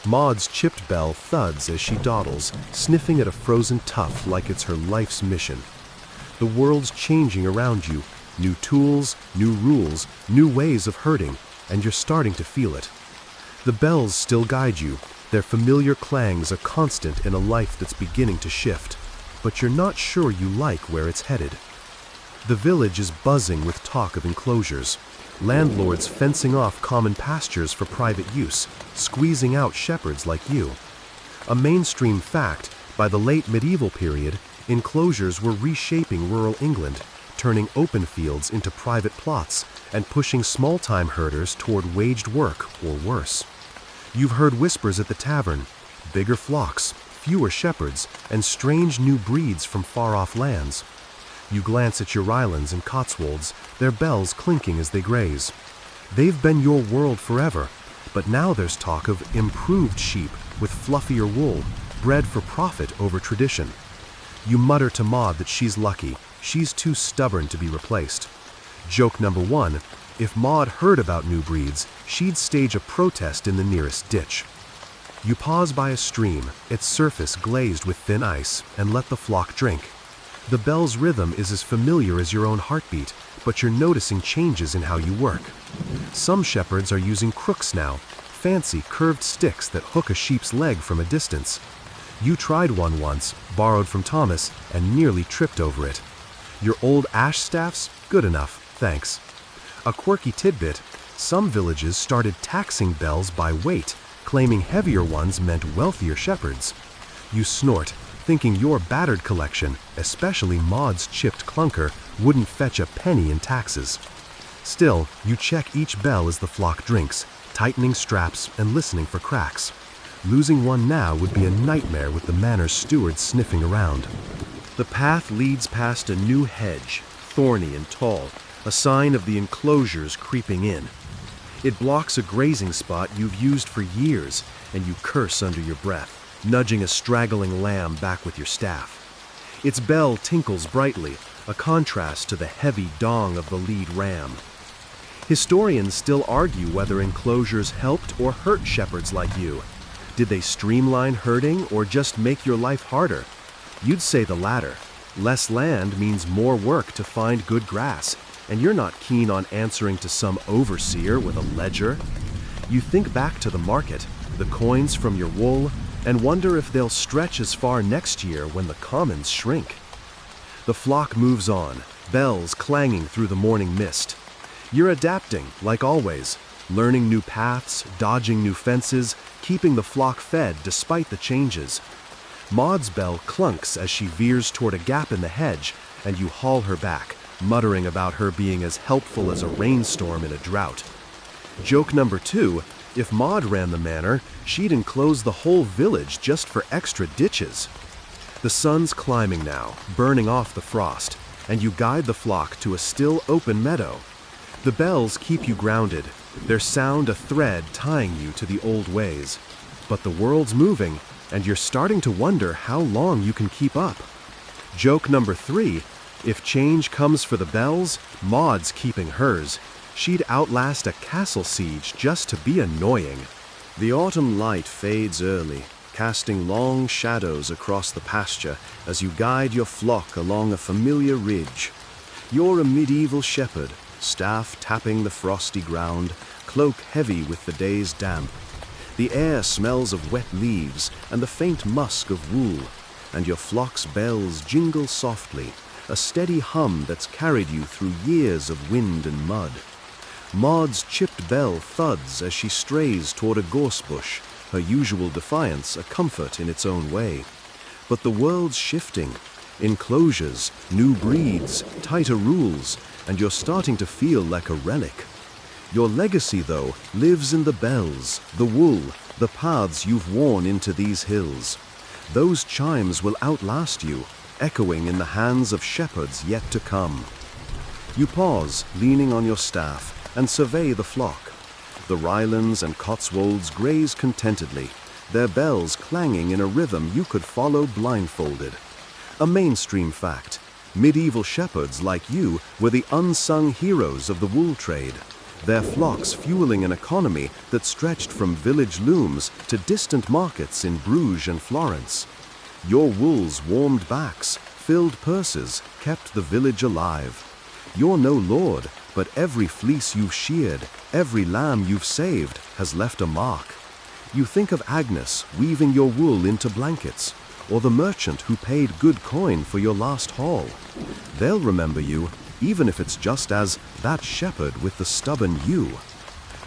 Maud's chipped bell thuds as she dawdles, sniffing at a frozen tuft like it's her life's mission. The world's changing around you, new tools, new rules, new ways of herding, and you're starting to feel it. The bells still guide you, their familiar clangs a constant in a life that's beginning to shift, but you're not sure you like where it's headed. The village is buzzing with talk of enclosures, landlords fencing off common pastures for private use, squeezing out shepherds like you. A mainstream fact, by the late medieval period, enclosures were reshaping rural England, turning open fields into private plots and pushing small-time herders toward waged work or worse. You've heard whispers at the tavern, bigger flocks, fewer shepherds, and strange new breeds from far-off lands. You glance at your Rylands and Cotswolds, their bells clinking as they graze. They've been your world forever, but now there's talk of improved sheep with fluffier wool, bred for profit over tradition. You mutter to Maud that she's lucky, she's too stubborn to be replaced. Joke number 1, if Maud heard about new breeds, she'd stage a protest in the nearest ditch. You pause by a stream, its surface glazed with thin ice, and let the flock drink. The bell's rhythm is as familiar as your own heartbeat, but you're noticing changes in how you work. Some shepherds are using crooks now, fancy curved sticks that hook a sheep's leg from a distance. You tried one once, borrowed from Thomas, and nearly tripped over it. Your old ash staffs? Good enough, thanks. A quirky tidbit, some villages started taxing bells by weight, claiming heavier ones meant wealthier shepherds. You snort, thinking your battered collection, especially Maud's chipped clunker, wouldn't fetch a penny in taxes. Still, you check each bell as the flock drinks, tightening straps and listening for cracks. Losing one now would be a nightmare with the manor's steward sniffing around. The path leads past a new hedge, thorny and tall, a sign of the enclosures creeping in. It blocks a grazing spot you've used for years, and you curse under your breath, nudging a straggling lamb back with your staff. Its bell tinkles brightly, a contrast to the heavy dong of the lead ram. Historians still argue whether enclosures helped or hurt shepherds like you. Did they streamline herding or just make your life harder? You'd say the latter. Less land means more work to find good grass, and you're not keen on answering to some overseer with a ledger. You think back to the market, the coins from your wool, and wonder if they'll stretch as far next year when the commons shrink. The flock moves on, bells clanging through the morning mist. You're adapting, like always, learning new paths, dodging new fences, keeping the flock fed despite the changes. Maud's bell clunks as she veers toward a gap in the hedge, and you haul her back, muttering about her being as helpful as a rainstorm in a drought. Joke number 2, if Maud ran the manor, she'd enclose the whole village just for extra ditches. The sun's climbing now, burning off the frost, and you guide the flock to a still open meadow. The bells keep you grounded, their sound a thread tying you to the old ways. But the world's moving, and you're starting to wonder how long you can keep up. Joke number 3, if change comes for the bells, Maud's keeping hers. She'd outlast a castle siege just to be annoying. The autumn light fades early, casting long shadows across the pasture as you guide your flock along a familiar ridge. You're a medieval shepherd, staff tapping the frosty ground, cloak heavy with the day's damp. The air smells of wet leaves and the faint musk of wool, and your flock's bells jingle softly, a steady hum that's carried you through years of wind and mud. Maud's chipped bell thuds as she strays toward a gorse bush, her usual defiance a comfort in its own way. But the world's shifting. Enclosures, new breeds, tighter rules, and you're starting to feel like a relic. Your legacy, though, lives in the bells, the wool, the paths you've worn into these hills. Those chimes will outlast you, echoing in the hands of shepherds yet to come. You pause, leaning on your staff, and survey the flock. The Rylands and Cotswolds graze contentedly, their bells clanging in a rhythm you could follow blindfolded. A mainstream fact, medieval shepherds like you were the unsung heroes of the wool trade, their flocks fueling an economy that stretched from village looms to distant markets in Bruges and Florence. Your wool's warmed backs, filled purses, kept the village alive. You're no lord, but every fleece you've sheared, every lamb you've saved, has left a mark. You think of Agnes weaving your wool into blankets, or the merchant who paid good coin for your last haul. They'll remember you, even if it's just as that shepherd with the stubborn ewe.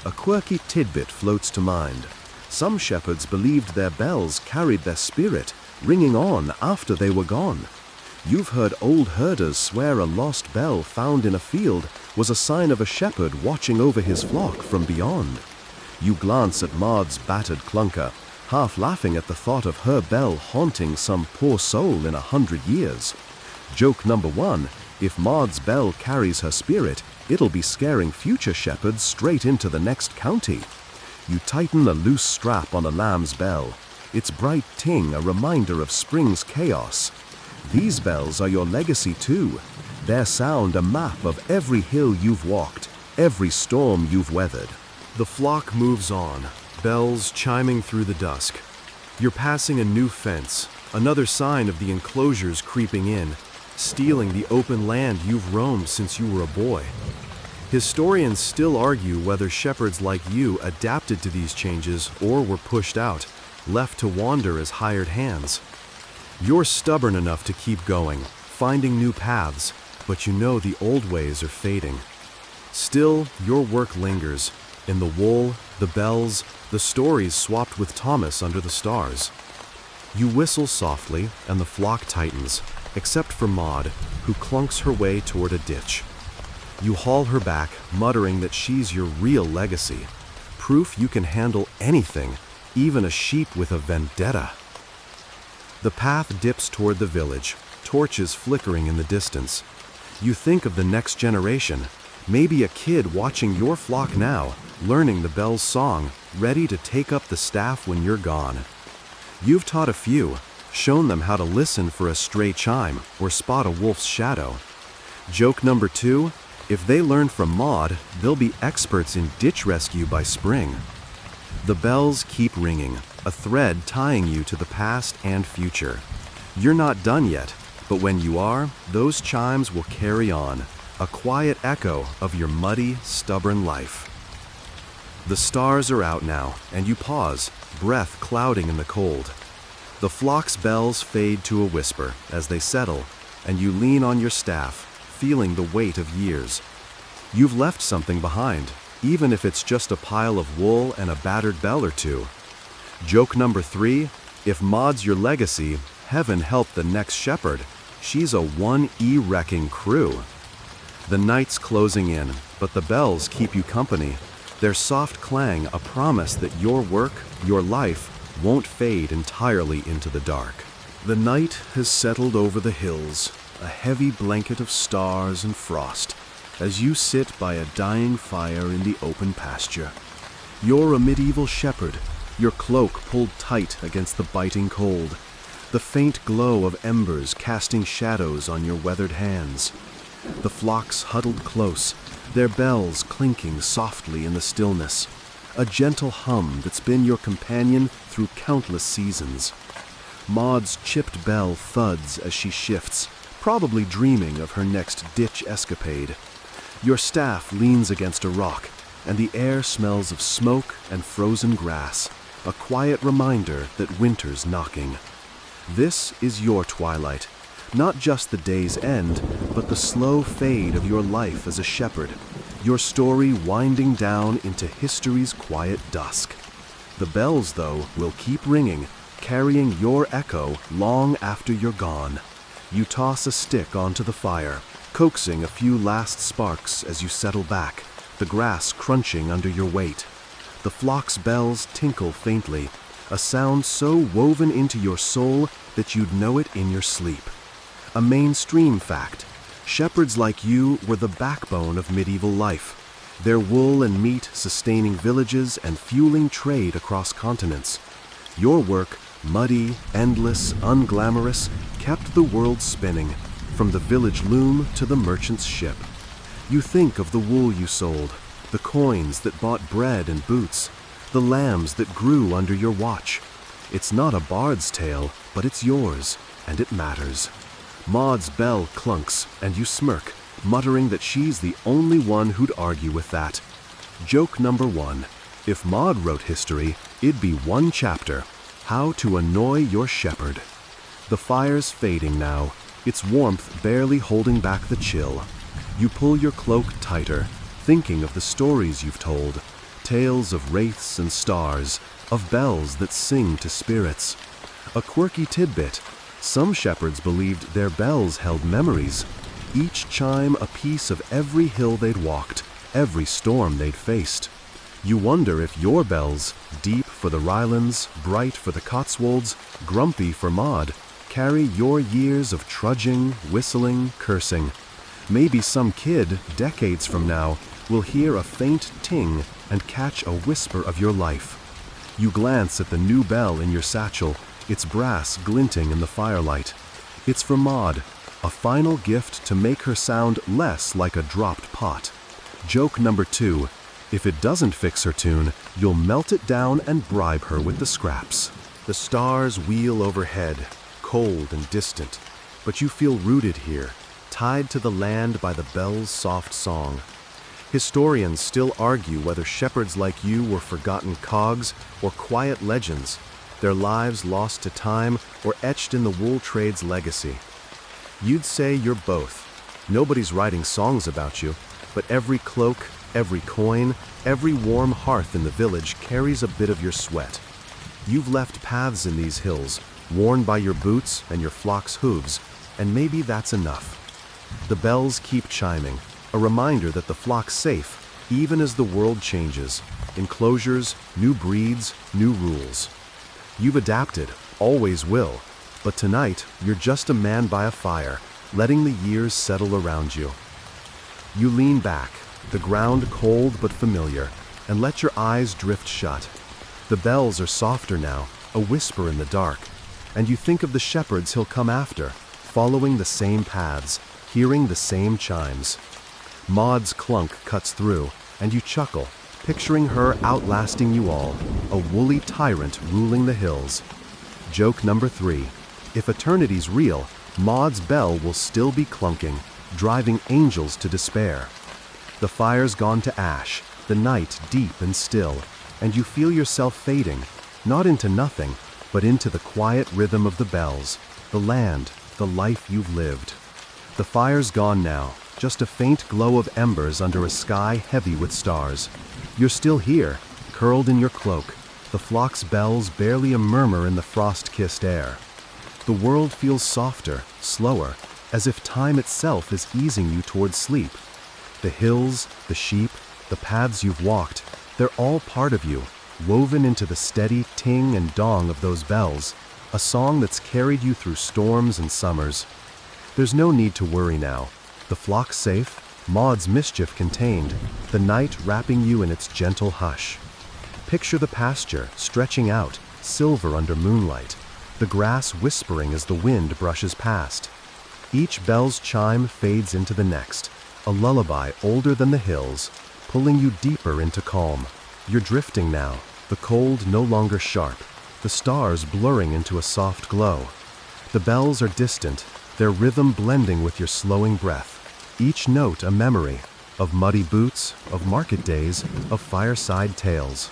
A quirky tidbit floats to mind. Some shepherds believed their bells carried their spirit, ringing on after they were gone. You've heard old herders swear a lost bell found in a field was a sign of a shepherd watching over his flock from beyond. You glance at Maud's battered clunker, half laughing at the thought of her bell haunting some poor soul in 100 years. Joke number 1, if Maud's bell carries her spirit, it'll be scaring future shepherds straight into the next county. You tighten a loose strap on a lamb's bell, its bright ting a reminder of spring's chaos. These bells are your legacy too, their sound a map of every hill you've walked, every storm you've weathered. The flock moves on, bells chiming through the dusk. You're passing a new fence, another sign of the enclosures creeping in, stealing the open land you've roamed since you were a boy. Historians still argue whether shepherds like you adapted to these changes or were pushed out, left to wander as hired hands. You're stubborn enough to keep going, finding new paths, but you know the old ways are fading. Still, your work lingers, in the wool, the bells, the stories swapped with Thomas under the stars. You whistle softly, and the flock tightens, except for Maud, who clunks her way toward a ditch. You haul her back, muttering that she's your real legacy, proof you can handle anything, even a sheep with a vendetta. The path dips toward the village, torches flickering in the distance. You think of the next generation, maybe a kid watching your flock now, learning the bell's song, ready to take up the staff when you're gone. You've taught a few, shown them how to listen for a stray chime or spot a wolf's shadow. Joke number 2, if they learn from Maud, they'll be experts in ditch rescue by spring. The bells keep ringing, a thread tying you to the past and future. You're not done yet, but when you are, those chimes will carry on, a quiet echo of your muddy, stubborn life. The stars are out now, and you pause, breath clouding in the cold. The flock's bells fade to a whisper as they settle, and you lean on your staff, feeling the weight of years. You've left something behind, even if it's just a pile of wool and a battered bell or two. Joke number 3, if Maud's your legacy, heaven help the next shepherd. She's a 1E wrecking crew. The night's closing in, but the bells keep you company. Their soft clang a promise that your work, your life, won't fade entirely into the dark. The night has settled over the hills, a heavy blanket of stars and frost, as you sit by a dying fire in the open pasture. You're a medieval shepherd, your cloak pulled tight against the biting cold, the faint glow of embers casting shadows on your weathered hands. The flocks huddled close, their bells clinking softly in the stillness, a gentle hum that's been your companion through countless seasons. Maud's chipped bell thuds as she shifts, probably dreaming of her next ditch escapade. Your staff leans against a rock, and the air smells of smoke and frozen grass, a quiet reminder that winter's knocking. This is your twilight, not just the day's end, but the slow fade of your life as a shepherd, your story winding down into history's quiet dusk. The bells, though, will keep ringing, carrying your echo long after you're gone. You toss a stick onto the fire, coaxing a few last sparks as you settle back, the grass crunching under your weight. The flock's bells tinkle faintly, a sound so woven into your soul that you'd know it in your sleep. A mainstream fact: shepherds like you were the backbone of medieval life, their wool and meat sustaining villages and fueling trade across continents. Your work, muddy, endless, unglamorous, kept the world spinning, from the village loom to the merchant's ship. You think of the wool you sold, the coins that bought bread and boots, the lambs that grew under your watch. It's not a bard's tale, but it's yours, and it matters. Maud's bell clunks, and you smirk, muttering that she's the only one who'd argue with that. Joke number 1. If Maud wrote history, it'd be one chapter: how to annoy your shepherd. The fire's fading now, its warmth barely holding back the chill. You pull your cloak tighter, thinking of the stories you've told, tales of wraiths and stars, of bells that sing to spirits. A quirky tidbit: some shepherds believed their bells held memories, each chime a piece of every hill they'd walked, every storm they'd faced. You wonder if your bells, deep for the Rylands, bright for the Cotswolds, grumpy for Maud, carry your years of trudging, whistling, cursing. Maybe some kid, decades from now, will hear a faint ting and catch a whisper of your life. You glance at the new bell in your satchel, its brass glinting in the firelight. It's for Maud, a final gift to make her sound less like a dropped pot. Joke number 2. If it doesn't fix her tune, you'll melt it down and bribe her with the scraps. The stars wheel overhead, cold and distant, but you feel rooted here, tied to the land by the bell's soft song. Historians still argue whether shepherds like you were forgotten cogs or quiet legends, their lives lost to time or etched in the wool trade's legacy. You'd say you're both. Nobody's writing songs about you, but every cloak, every coin, every warm hearth in the village carries a bit of your sweat. You've left paths in these hills, worn by your boots and your flock's hooves, and maybe that's enough. The bells keep chiming, a reminder that the flock's safe, even as the world changes. Enclosures, new breeds, new rules. You've adapted, always will, but tonight you're just a man by a fire, letting the years settle around you. You lean back, the ground cold but familiar, and let your eyes drift shut. The bells are softer now, a whisper in the dark, and you think of the shepherds he'll come after, following the same paths, hearing the same chimes. Maud's clunk cuts through, and you chuckle, picturing her outlasting you all, a woolly tyrant ruling the hills. Joke number 3. If eternity's real, Maud's bell will still be clunking, driving angels to despair. The fire's gone to ash, the night deep and still, and you feel yourself fading, not into nothing, but into the quiet rhythm of the bells, the land, the life you've lived. The fire's gone now, just a faint glow of embers under a sky heavy with stars. You're still here, curled in your cloak, the flock's bells barely a murmur in the frost-kissed air. The world feels softer, slower, as if time itself is easing you towards sleep. The hills, the sheep, the paths you've walked, they're all part of you, woven into the steady ting and dong of those bells, a song that's carried you through storms and summers. There's no need to worry now. The flock safe, Maud's mischief contained, the night wrapping you in its gentle hush. Picture the pasture stretching out, silver under moonlight, the grass whispering as the wind brushes past. Each bell's chime fades into the next, a lullaby older than the hills, pulling you deeper into calm. You're drifting now, the cold no longer sharp, the stars blurring into a soft glow. The bells are distant, their rhythm blending with your slowing breath, each note a memory of muddy boots, of market days, of fireside tales.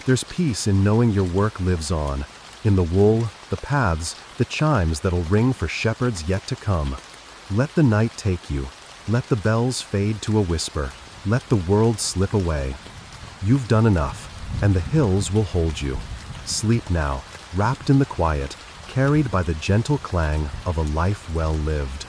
There's peace in knowing your work lives on, in the wool, the paths, the chimes that'll ring for shepherds yet to come. Let the night take you. Let the bells fade to a whisper. Let the world slip away. You've done enough, and the hills will hold you. Sleep now, wrapped in the quiet, carried by the gentle clang of a life well lived.